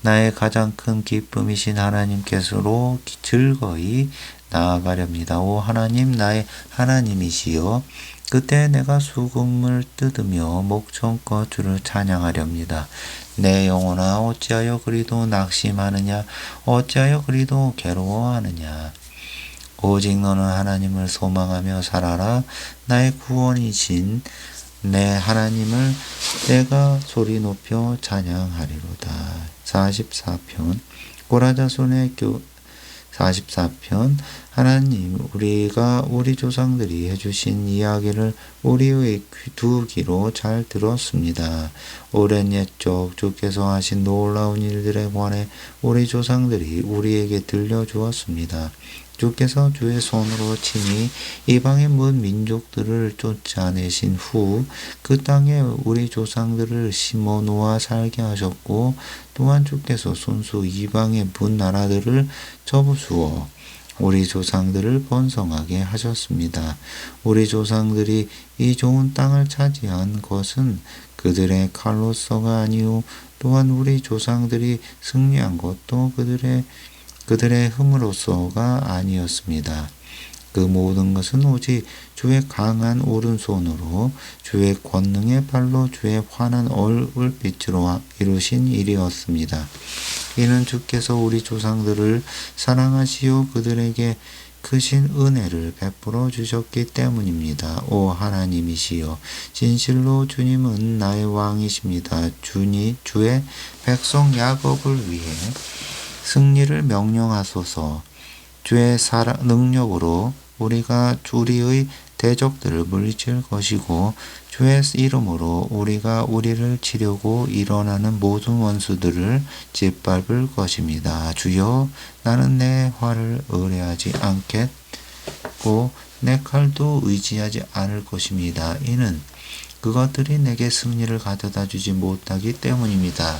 나의 가장 큰 기쁨이신 하나님께서로 즐거이 나아가렵니다. 오 하나님 나의 하나님이시여 그때 내가 수금을 뜯으며 목청껏 주를 찬양하렵니다. 내 영혼아 어찌하여 그리도 낙심하느냐 어찌하여 그리도 괴로워하느냐 오직 너는 하나님을 소망하며 살아라. 나의 구원이신 내 하나님을 내가 소리 높여 찬양하리로다. 44편 고라자손의 44편 하나님 우리가 우리 조상들이 해주신 이야기를 우리의 두 귀로 잘 들었습니다. 오랜 옛적 주께서 하신 놀라운 일들에 관해 우리 조상들이 우리에게 들려주었습니다. 주께서 주의 손으로 친히 이방의 문 민족들을 쫓아내신 후 그 땅에 우리 조상들을 심어 놓아 살게 하셨고 또한 주께서 손수 이방의 문 나라들을 접으수어 우리 조상들을 번성하게 하셨습니다. 우리 조상들이 이 좋은 땅을 차지한 것은 그들의 칼로서가 아니요 또한 우리 조상들이 승리한 것도 그들의 힘으로서가 아니었습니다. 그 모든 것은 오직 주의 강한 오른손으로 주의 권능의 발로 주의 환한 얼굴빛으로 이루신 일이었습니다. 이는 주께서 우리 조상들을 사랑하시어 그들에게 크신 은혜를 베풀어 주셨기 때문입니다. 오 하나님이시여 진실로 주님은 나의 왕이십니다. 주의 백성 야곱을 위해 승리를 명령하소서. 주의 능력으로 우리의 대적들을 물리칠 것이고 주의 이름으로 우리를 치려고 일어나는 모든 원수들을 짓밟을 것입니다. 주여 나는 내 활을 의뢰하지 않겠고 내 칼도 의지하지 않을 것입니다. 이는 그것들이 내게 승리를 가져다 주지 못하기 때문입니다.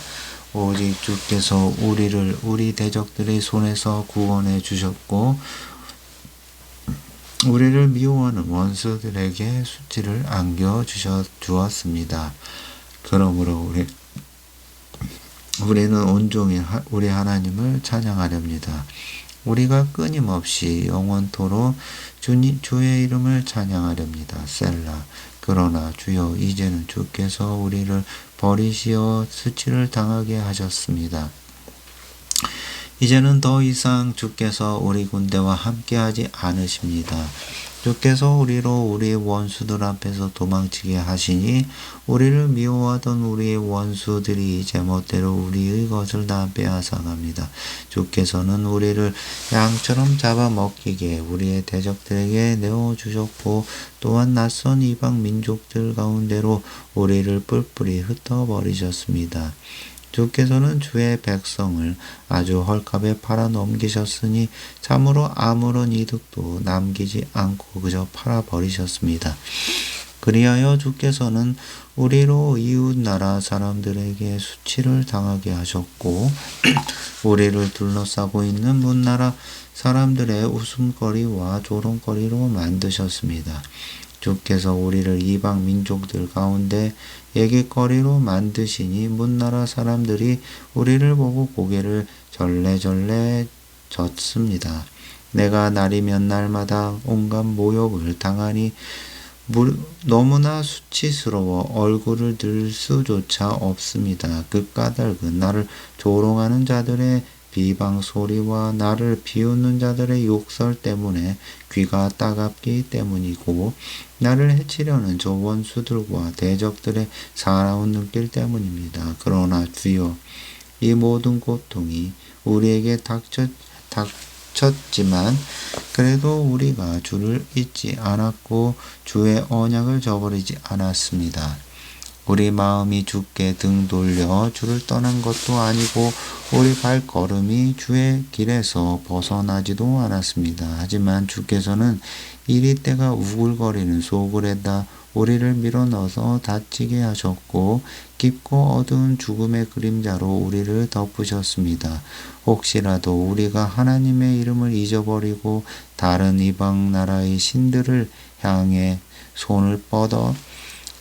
오직 주께서 우리 대적들의 손에서 구원해 주셨고 우리를 미워하는 원수들에게 수치를 안겨 주었습니다. 그러므로 우리는 온종일 우리 하나님을 찬양하렵니다. 우리가 끊임없이 영원토록 주의 이름을 찬양하렵니다. 셀라. 그러나 주여 이제는 주께서 우리를 버리시어 수치를 당하게 하셨습니다. 이제는 더 이상 주께서 우리 군대와 함께하지 않으십니다. 주께서 우리로 우리의 원수들 앞에서 도망치게 하시니 우리를 미워하던 우리의 원수들이 제멋대로 우리의 것을 다 빼앗아갑니다. 주께서는 우리를 양처럼 잡아먹히게 우리의 대적들에게 내어주셨고 또한 낯선 이방 민족들 가운데로 우리를 뿔뿔이 흩어버리셨습니다. 주께서는 주의 백성을 아주 헐값에 팔아 넘기셨으니 참으로 아무런 이득도 남기지 않고 그저 팔아버리셨습니다. 그리하여 주께서는 우리로 이웃 나라 사람들에게 수치를 당하게 하셨고 우리를 둘러싸고 있는 문나라 사람들의 웃음거리와 조롱거리로 만드셨습니다. 주께서 우리를 이방 민족들 가운데 얘기거리로 만드시니 문나라 사람들이 우리를 보고 고개를 절레절레 젓습니다. 내가 날이면 날마다 온갖 모욕을 당하니 너무나 수치스러워 얼굴을 들 수조차 없습니다. 그 까닭은 나를 조롱하는 자들의 비방 소리와 나를 비웃는 자들의 욕설 때문에 귀가 따갑기 때문이고 나를 해치려는 저 원수들과 대적들의 사나운 눈길 때문입니다. 그러나 주여, 이 모든 고통이 우리에게 닥쳤지만 그래도 우리가 주를 잊지 않았고 주의 언약을 저버리지 않았습니다. 우리 마음이 주께 등 돌려 주를 떠난 것도 아니고 우리 발걸음이 주의 길에서 벗어나지도 않았습니다. 하지만 주께서는 이리 때가 우글거리는 소굴에다 우리를 밀어넣어서 다치게 하셨고 깊고 어두운 죽음의 그림자로 우리를 덮으셨습니다. 혹시라도 우리가 하나님의 이름을 잊어버리고 다른 이방 나라의 신들을 향해 손을 뻗어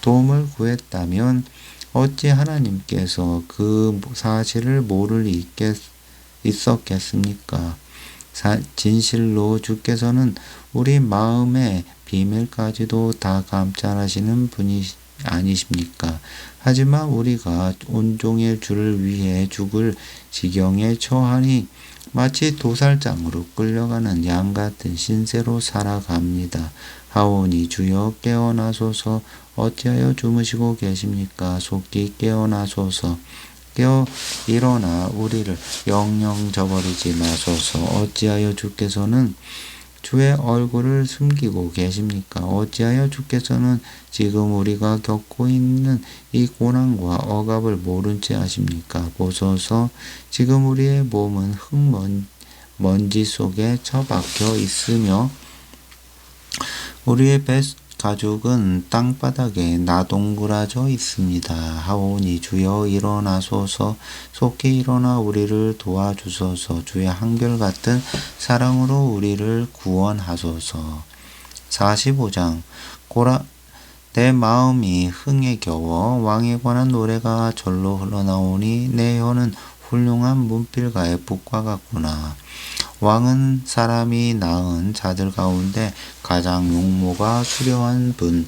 도움을 구했다면 어찌 하나님께서 그 사실을 모를 있었겠습니까? 진실로 주께서는 우리 마음의 비밀까지도 다 감찰하시는 분이 아니십니까? 하지만 우리가 온종일 주를 위해 죽을 지경에 처하니 마치 도살장으로 끌려가는 양 같은 신세로 살아갑니다. 하오니 주여 깨어나소서. 어찌하여 주무시고 계십니까? 속히 깨어나소서. 깨어 일어나 우리를 영영 저버리지 마소서. 어찌하여 주께서는 주의 얼굴을 숨기고 계십니까? 어찌하여 주께서는 지금 우리가 겪고 있는 이 고난과 억압을 모른 채 하십니까? 보소서. 지금 우리의 몸은 먼지 속에 처박혀 있으며 우리의 가죽은 땅바닥에 나동그라져 있습니다. 하오니 주여 일어나소서. 속히 일어나 우리를 도와주소서. 주의 한결같은 사랑으로 우리를 구원하소서. 45장 내 마음이 흥에 겨워 왕에 관한 노래가 절로 흘러나오니 내 혀는 훌륭한 문필가의 붓과 같구나. 왕은 사람이 낳은 자들 가운데 가장 용모가 수려한 분.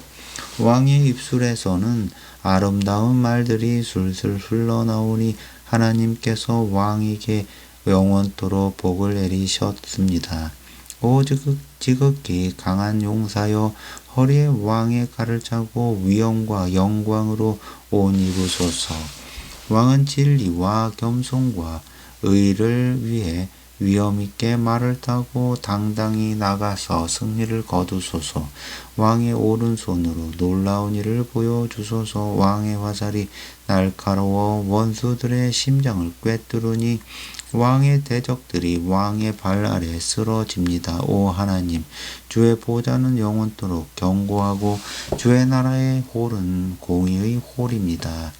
왕의 입술에서는 아름다운 말들이 술술 흘러나오니 하나님께서 왕에게 영원토록 복을 내리셨습니다. 오 지극히 강한 용사여, 허리에 왕의 칼을 차고 위엄과 영광으로 옷 입으소서. 왕은 진리와 겸손과 의를 위해 위엄있게 말을 타고 당당히 나가서 승리를 거두소서. 왕의 오른손으로 놀라운 일을 보여주소서. 왕의 화살이 날카로워 원수들의 심장을 꿰뚫으니 왕의 대적들이 왕의 발 아래 쓰러집니다. 오 하나님, 주의 보좌는 영원토록 견고하고 주의 나라의 홀은 공의의 홀입니다.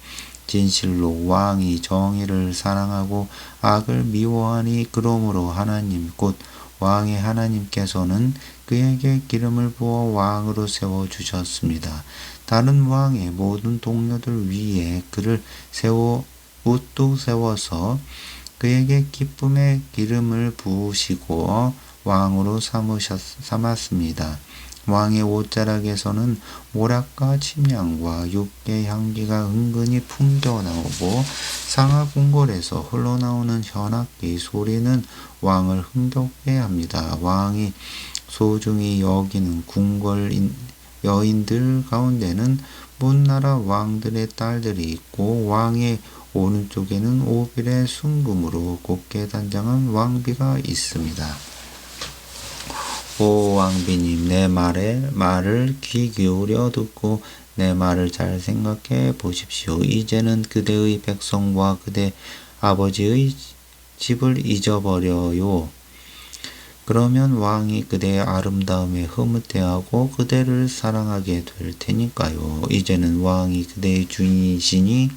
진실로 왕이 정의를 사랑하고 악을 미워하니 그러므로 하나님 곧 왕의 하나님께서는 그에게 기름을 부어 왕으로 세워주셨습니다. 다른 왕의 모든 동료들 위에 그를 우뚝 세워서 그에게 기쁨의 기름을 부으시고 왕으로 삼았습니다. 왕의 옷자락에서는 모락과 침향과 육의 향기가 은근히 풍겨나오고 상하 궁궐에서 흘러나오는 현악기 소리는 왕을 흥겹게 합니다. 왕이 소중히 여기는 궁궐 여인들 가운데는 문나라 왕들의 딸들이 있고 왕의 오른쪽에는 오빌의 순금으로 곱게 단장한 왕비가 있습니다. 오 왕비님, 내 말을 귀 기울여 듣고 내 말을 잘 생각해 보십시오. 이제는 그대의 백성과 그대 아버지의 집을 잊어버려요. 그러면 왕이 그대의 아름다움에 흐뭇해하고 그대를 사랑하게 될 테니까요. 이제는 왕이 그대의 주인이시니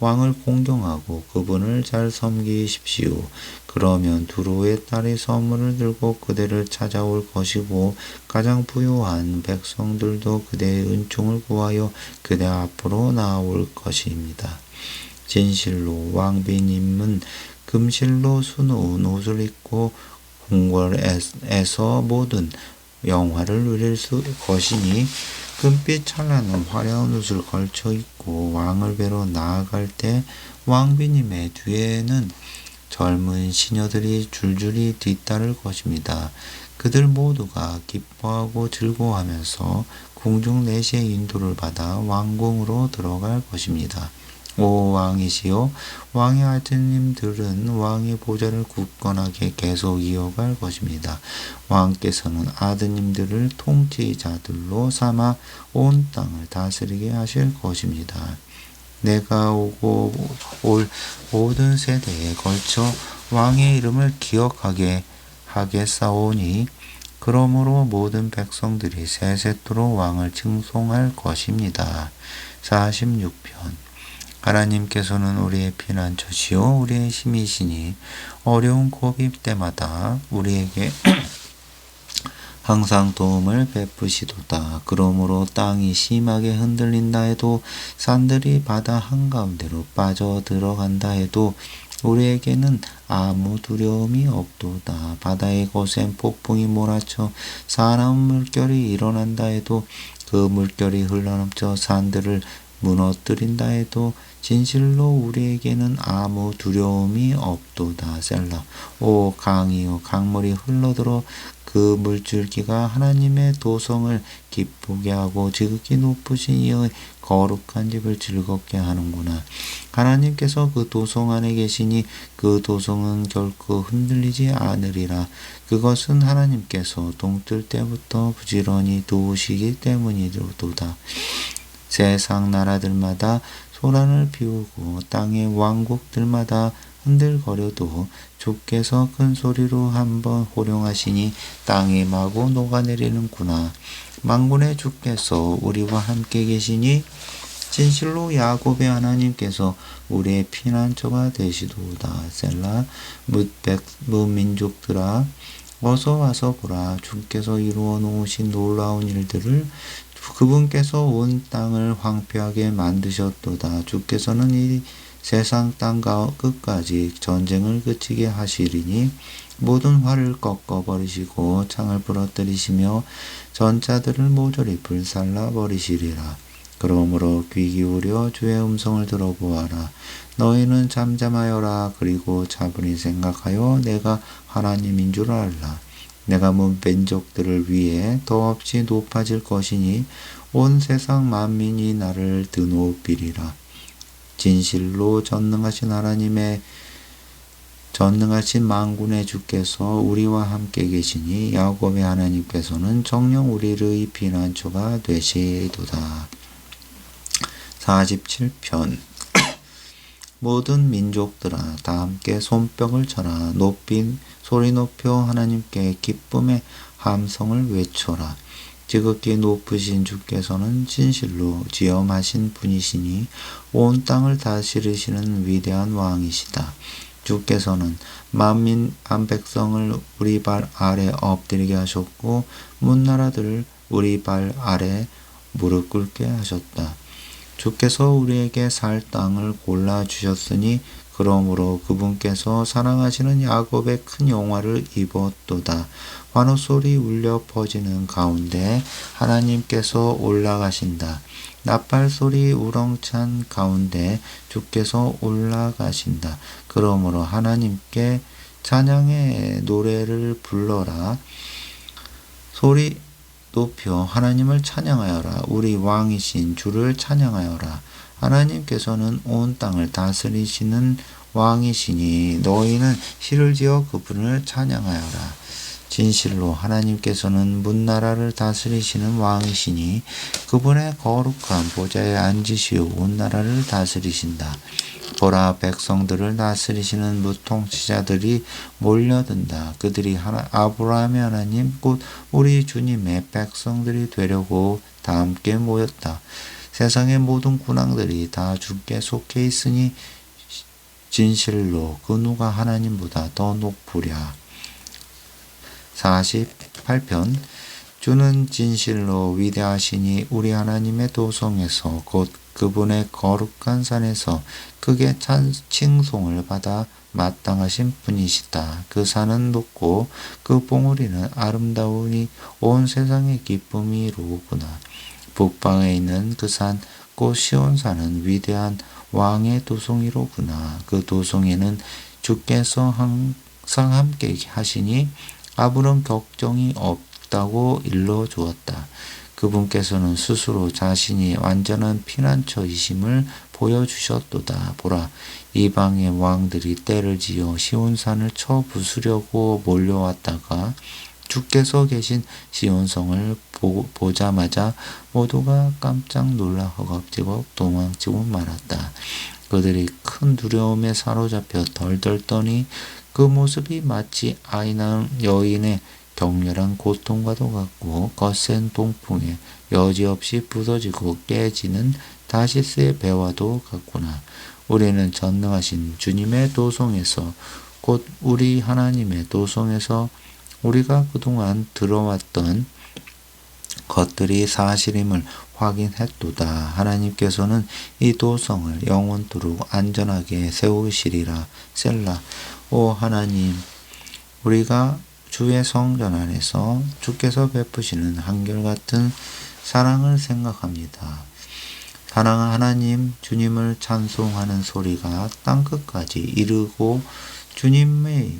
왕을 공경하고 그분을 잘 섬기십시오. 그러면 두로의 딸이 선물을 들고 그대를 찾아올 것이고 가장 부유한 백성들도 그대의 은총을 구하여 그대 앞으로 나아올 것입니다. 진실로 왕비님은 금실로 수놓은 옷을 입고 궁궐에서 모든 영화를 누릴 것이니 금빛 찬란한 화려한 옷을 걸쳐 입고 왕을 뵈러 나아갈 때 왕비님의 뒤에는 젊은 시녀들이 줄줄이 뒤따를 것입니다. 그들 모두가 기뻐하고 즐거워하면서 궁중 내시의 인도를 받아 왕궁으로 들어갈 것입니다. 오 왕이시여, 왕의 아드님들은 왕의 보좌를 굳건하게 계속 이어갈 것입니다. 왕께서는 아드님들을 통치자들로 삼아 온 땅을 다스리게 하실 것입니다. 내가 오고 올 모든 세대에 걸쳐 왕의 이름을 기억하게 하겠사오니 그러므로 모든 백성들이 세세토록 왕을 칭송할 것입니다. 46편. 하나님께서는 우리의 피난처시요 우리의 힘이시니 어려운 고비 때마다 우리에게 항상 도움을 베푸시도다. 그러므로 땅이 심하게 흔들린다 해도 산들이 바다 한가운데로 빠져 들어간다 해도 우리에게는 아무 두려움이 없도다. 바다의 거센 폭풍이 몰아쳐 사나운 물결이 일어난다 해도 그 물결이 흘러넘쳐 산들을 무너뜨린다 해도 진실로 우리에게는 아무 두려움이 없도다. 셀라. 오 강이요 강물이 흘러들어 그 물줄기가 하나님의 도성을 기쁘게 하고 지극히 높으신 이의 거룩한 집을 즐겁게 하는구나. 하나님께서 그 도성 안에 계시니 그 도성은 결코 흔들리지 않으리라. 그것은 하나님께서 동뜰 때부터 부지런히 도우시기 때문이로도다. 세상 나라들마다 소란을 피우고 땅의 왕국들마다 흔들거려도 주께서 큰 소리로 한번 호령하시니 땅이 마구 녹아내리는구나. 만군의 주께서 우리와 함께 계시니 진실로 야곱의 하나님께서 우리의 피난처가 되시도다. 셀라. 무민족들아 어서 와서 보라. 주께서 이루어 놓으신 놀라운 일들을 그분께서 온 땅을 황폐하게 만드셨도다. 주께서는 이 세상 땅 끝까지 전쟁을 그치게 하시리니 모든 활을 꺾어버리시고 창을 부러뜨리시며 전차들을 모조리 불살라 버리시리라. 그러므로 귀 기울여 주의 음성을 들어보아라. 너희는 잠잠하여라. 그리고 차분히 생각하여 내가 하나님인 줄 알라. 내가 민족들을 위해 더없이 높아질 것이니 온 세상 만민이 나를 드높이리라. 진실로 전능하신 만군의 주께서 우리와 함께 계시니 야곱의 하나님께서는 정녕 우리의 피난처가 되시도다. 47편. 모든 민족들아 다 함께 손뼉을 쳐라. 소리 높여 하나님께 기쁨의 함성을 외쳐라. 지극히 높으신 주께서는 진실로 지엄하신 분이시니 온 땅을 다스리시는 위대한 왕이시다. 주께서는 만민 백성을 우리 발 아래 엎드리게 하셨고 문나라들을 우리 발 아래 무릎 꿇게 하셨다. 주께서 우리에게 살 땅을 골라주셨으니 그러므로 그분께서 사랑하시는 야곱의 큰 영화를 입었도다. 환호소리 울려 퍼지는 가운데 하나님께서 올라가신다. 나팔소리 우렁찬 가운데 주께서 올라가신다. 그러므로 하나님께 찬양의 노래를 불러라. 소리 높여 하나님을 찬양하여라. 우리 왕이신 주를 찬양하여라. 하나님께서는 온 땅을 다스리시는 왕이시니 너희는 시를 지어 그분을 찬양하여라. 진실로 하나님께서는 문나라를 다스리시는 왕이시니 그분의 거룩한 보좌에 앉으시어 온 나라를 다스리신다. 보라, 백성들을 다스리시는 무통치자들이 몰려든다. 그들이 아브라함의 하나님 곧 우리 주님의 백성들이 되려고 다 함께 모였다. 세상의 모든 군왕들이 다 주께 속해 있으니 진실로 그 누가 하나님보다 더 높으랴. 48편. 주는 진실로 위대하시니 우리 하나님의 도성에서 곧 그분의 거룩한 산에서 크게 칭송을 받아 마땅하신 분이시다. 그 산은 높고 그 봉우리는 아름다우니 온 세상의 기쁨이로구나. 북방에 있는 그 산 곧 시온산은 위대한 왕의 도성이로구나. 그 도성에는 주께서 항상 함께 하시니 아무런 걱정이 없다고 일러주었다. 그분께서는 스스로 자신이 완전한 피난처이심을 보여주셨도다. 보라, 이방의 왕들이 때를 지어 시온산을 쳐 부수려고 몰려왔다가 주께서 계신 시온성을 보자마자 모두가 깜짝 놀라 허겁지겁 도망치고 말았다. 그들이 큰 두려움에 사로잡혀 덜덜 떠니 그 모습이 마치 아이 낳은 여인의 격렬한 고통과도 같고 거센 동풍에 여지없이 부서지고 깨지는 다시스의 배와도 같구나. 우리는 전능하신 주님의 도성에서 곧 우리 하나님의 도성에서 우리가 그동안 들어왔던 것들이 사실임을 확인했도다. 하나님께서는 이 도성을 영원토록 안전하게 세우시리라. 셀라. 오 하나님, 우리가 주의 성전 안에서 주께서 베푸시는 한결같은 사랑을 생각합니다. 사랑하는 하나님, 주님을 찬송하는 소리가 땅끝까지 이르고 주님의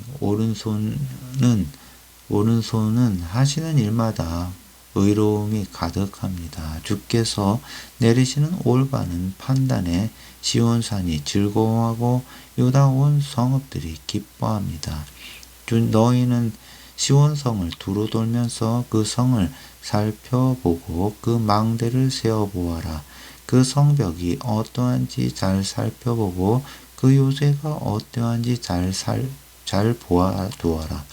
오른손은 하시는 일마다 의로움이 가득합니다. 주께서 내리시는 올바른 판단에 시온산이 즐거워하고 유다 온 성읍들이 기뻐합니다. 너희는 시온성을 두루 돌면서 그 성을 살펴보고 그 망대를 세어보아라. 그 성벽이 어떠한지 잘 살펴보고 그 요새가 어떠한지 잘 보아두어라.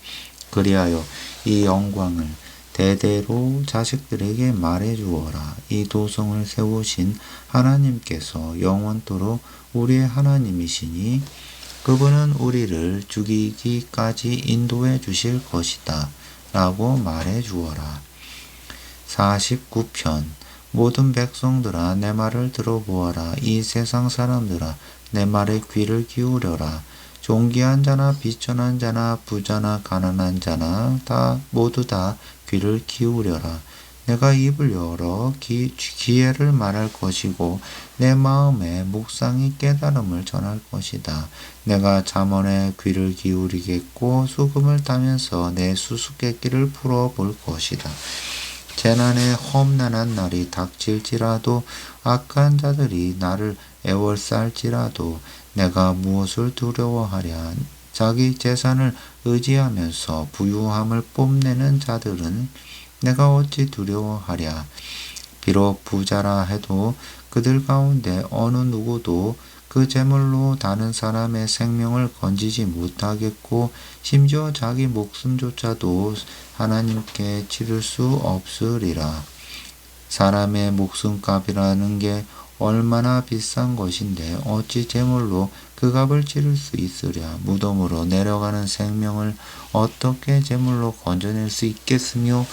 그리하여 이 영광을 대대로 자식들에게 말해주어라. 이 도성을 세우신 하나님께서 영원토록 우리의 하나님이시니 그분은 우리를 죽이기까지 인도해 주실 것이다. 라고 말해주어라. 49편. 모든 백성들아 내 말을 들어보아라. 이 세상 사람들아 내 말에 귀를 기울여라. 존귀한 자나 비천한 자나 부자나 가난한 자나 모두 다 귀를 기울여라. 내가 입을 열어 기회를 말할 것이고 내 마음에 묵상이 깨달음을 전할 것이다. 내가 잠언에 귀를 기울이겠고 수금을 타면서 내 수수께끼를 풀어볼 것이다. 재난의 험난한 날이 닥칠지라도 악한 자들이 나를 애월쌀지라도 내가 무엇을 두려워하랴. 자기 재산을 의지하면서 부유함을 뽐내는 자들은 내가 어찌 두려워하랴. 비록 부자라 해도 그들 가운데 어느 누구도 그 재물로 다른 사람의 생명을 건지지 못하겠고 심지어 자기 목숨조차도 하나님께 치를 수 없으리라. 사람의 목숨값이라는 게 얼마나 비싼 것인데 어찌 재물로 그 값을 치를 수 있으랴. 무덤으로 내려가는 생명을 어떻게 재물로 건져낼 수 있겠으며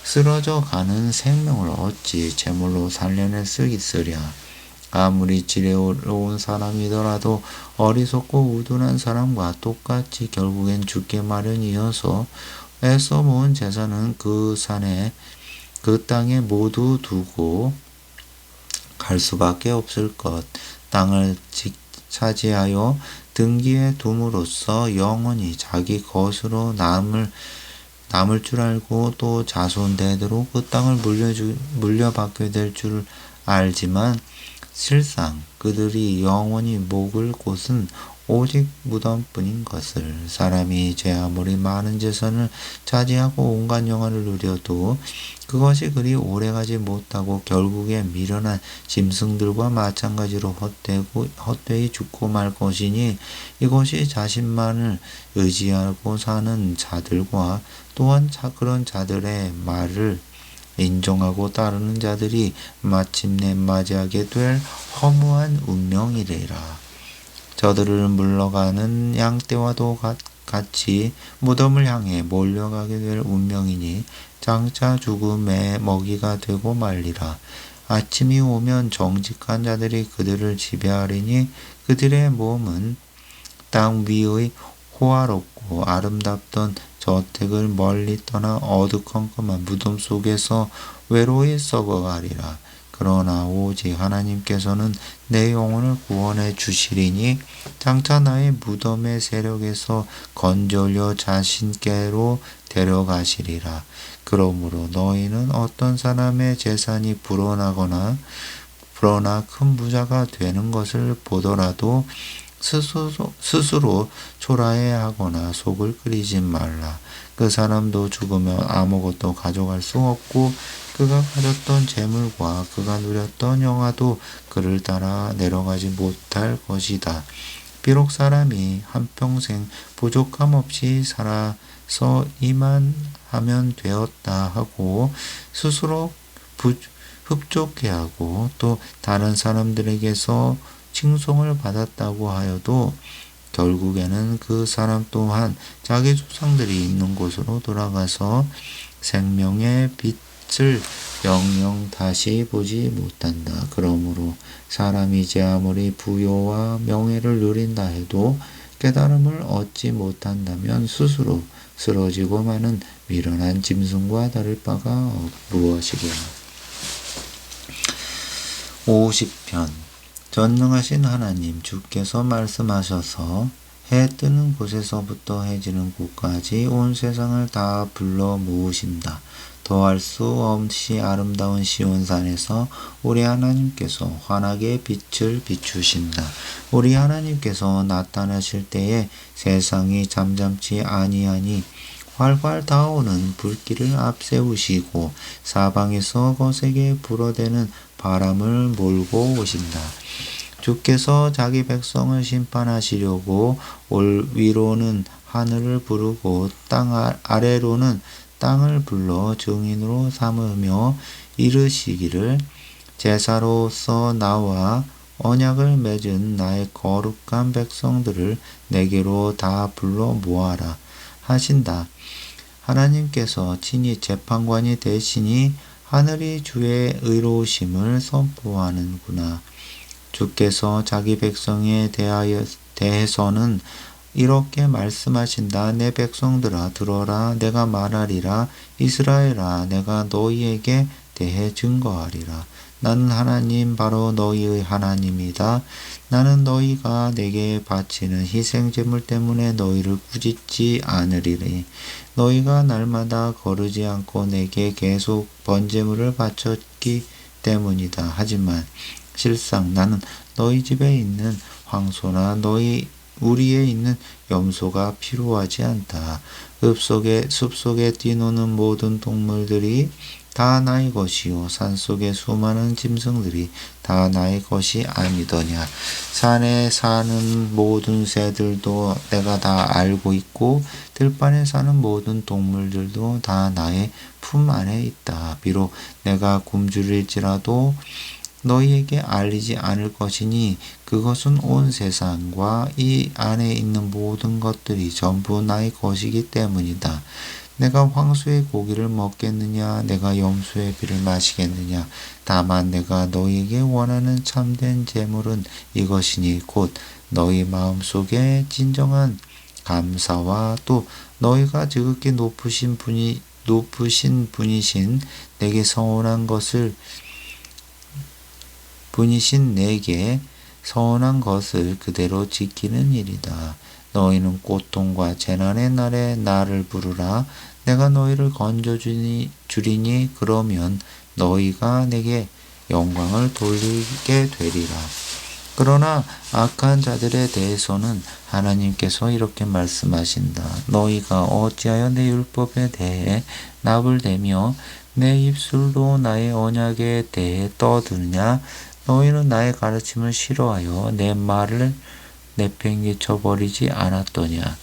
쓰러져 가는 생명을 어찌 재물로 살려낼 수 있으랴. 아무리 지혜로운 사람이더라도 어리석고 우둔한 사람과 똑같이 결국엔 죽게 마련이어서 애써 모은 재산은 그 산에 그 땅에 모두 두고 갈 수밖에 없을 것. 땅을 차지하여 등기에 둠으로써 영원히 자기 것으로 남을 줄 알고 또 자손 대대로 그 땅을 물려받게 될 줄 알지만 실상 그들이 영원히 묵을 곳은 오직 무덤뿐인 것을. 사람이 제 아무리 많은 재산을 차지하고 온갖 영화를 누려도 그것이 그리 오래가지 못하고 결국에 미련한 짐승들과 마찬가지로 헛되이 죽고 말 것이니 이것이 자신만을 의지하고 사는 자들과 또한 그런 자들의 말을 인정하고 따르는 자들이 마침내 맞이하게 될 허무한 운명이래라. 저들을 물러가는 양떼와도 같이 무덤을 향해 몰려가게 될 운명이니 장차 죽음의 먹이가 되고 말리라. 아침이 오면 정직한 자들이 그들을 지배하리니 그들의 몸은 땅 위의 호화롭고 아름답던 저택을 멀리 떠나 어두컴컴한 무덤 속에서 외로이 썩어가리라. 그러나 오직 하나님께서는 내 영혼을 구원해 주시리니 장차 나의 무덤의 세력에서 건져올려 자신께로 데려가시리라. 그러므로 너희는 어떤 사람의 재산이 불어나 큰 부자가 되는 것을 보더라도 스스로 초라해하거나 속을 끓이지 말라. 그 사람도 죽으면 아무것도 가져갈 수 없고 그가 가졌던 재물과 그가 누렸던 영화도 그를 따라 내려가지 못할 것이다. 비록 사람이 한평생 부족함 없이 살아서 이만하면 되었다 하고 스스로 흡족해하고 또 다른 사람들에게서 칭송을 받았다고 하여도 결국에는 그 사람 또한 자기 조상들이 있는 곳으로 돌아가서 생명의 빛을 영영 다시 보지 못한다. 그러므로 사람이 제 아무리 부요와 명예를 누린다 해도 깨달음을 얻지 못한다면 스스로 쓰러지고 마는 미련한 짐승과 다를 바가 무엇이랴. 50편. 전능하신 하나님 주께서 말씀하셔서 해 뜨는 곳에서부터 해 지는 곳까지 온 세상을 다 불러 모으신다. 더할 수 없이 아름다운 시온산에서 우리 하나님께서 환하게 빛을 비추신다. 우리 하나님께서 나타나실 때에 세상이 잠잠치 아니하니 활활 타오는 불길을 앞세우시고 사방에서 거세게 불어대는 바람을 몰고 오신다. 주께서 자기 백성을 심판하시려고 올 위로는 하늘을 부르고 땅 아래로는 땅을 불러 증인으로 삼으며 이르시기를 제사로서 나와 언약을 맺은 나의 거룩한 백성들을 내게로 다 불러 모아라 하신다. 하나님께서 친히 재판관이 되시니 하늘이 주의 의로우심을 선포하는구나. 주께서 자기 백성에 대해서는 이렇게 말씀하신다. 내 백성들아 들어라. 내가 말하리라. 이스라엘아 내가 너희에게 대해 증거하리라. 나는 하나님 바로 너희의 하나님이다. 나는 너희가 내게 바치는 희생제물 때문에 너희를 꾸짖지 않으리니 너희가 날마다 거르지 않고 내게 계속 번제물을 바쳤기 때문이다. 하지만 실상 나는 너희 집에 있는 황소나 우리에 있는 염소가 필요하지 않다. 숲속에 뛰노는 모든 동물들이 다 나의 것이요 산속의 수많은 짐승들이 다 나의 것이 아니더냐. 산에 사는 모든 새들도 내가 다 알고 있고 들판에 사는 모든 동물들도 다 나의 품 안에 있다. 비록 내가 굶주릴지라도 너희에게 알리지 않을 것이니 그것은 온 세상과 이 안에 있는 모든 것들이 전부 나의 것이기 때문이다. 내가 황소의 고기를 먹겠느냐 내가 염소의 피를 마시겠느냐 다만 내가 너희에게 원하는 참된 제물은 이것이니 곧 너희 마음속에 진정한 감사와 또 너희가 지극히 높으신 분이신 내게 서운한 것을 분이신 내게 서운한 것을 그대로 지키는 일이다. 너희는 고통과 재난의 날에 나를 부르라. 내가 너희를 건져주리니 그러면 너희가 내게 영광을 돌리게 되리라. 그러나 악한 자들에 대해서는 하나님께서 이렇게 말씀하신다. 너희가 어찌하여 내 율법에 대해 나불대며 내 입술로 나의 언약에 대해 떠드느냐? 너희는 나의 가르침을 싫어하여 내 말을 내팽개쳐 버리지 않았더냐.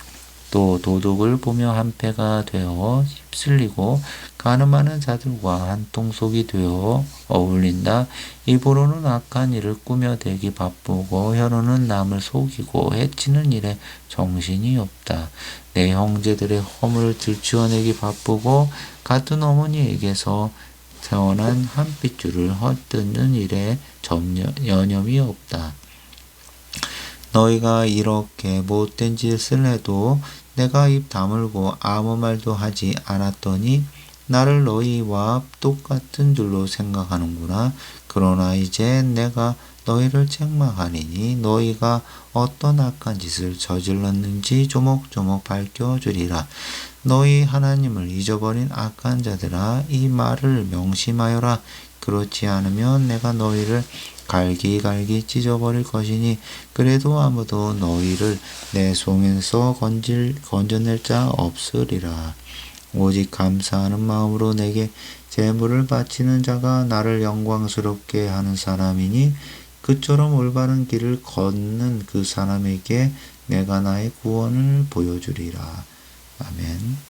또 도둑을 보며 한패가 되어 휩쓸리고 가늠하는 자들과 한통속이 되어 어울린다. 입으로는 악한 일을 꾸며대기 바쁘고 혀로는 남을 속이고 해치는 일에 정신이 없다. 내 형제들의 허물을 들추어내기 바쁘고 같은 어머니에게서 태어난 한 핏줄을 헛뜯는 일에 여념이 없다. 너희가 이렇게 못된 짓을 해도 내가 입 다물고 아무 말도 하지 않았더니 나를 너희와 똑같은 줄로 생각하는구나. 그러나 이제 내가 너희를 책망하리니 너희가 어떤 악한 짓을 저질렀는지 조목조목 밝혀주리라. 너희 하나님을 잊어버린 악한 자들아 이 말을 명심하여라. 그렇지 않으면 내가 너희를 갈기갈기 찢어버릴 것이니 그래도 아무도 너희를 내 손에서 건져낼 자 없으리라. 오직 감사하는 마음으로 내게 제물을 바치는 자가 나를 영광스럽게 하는 사람이니 그처럼 올바른 길을 걷는 그 사람에게 내가 나의 구원을 보여주리라. 아멘.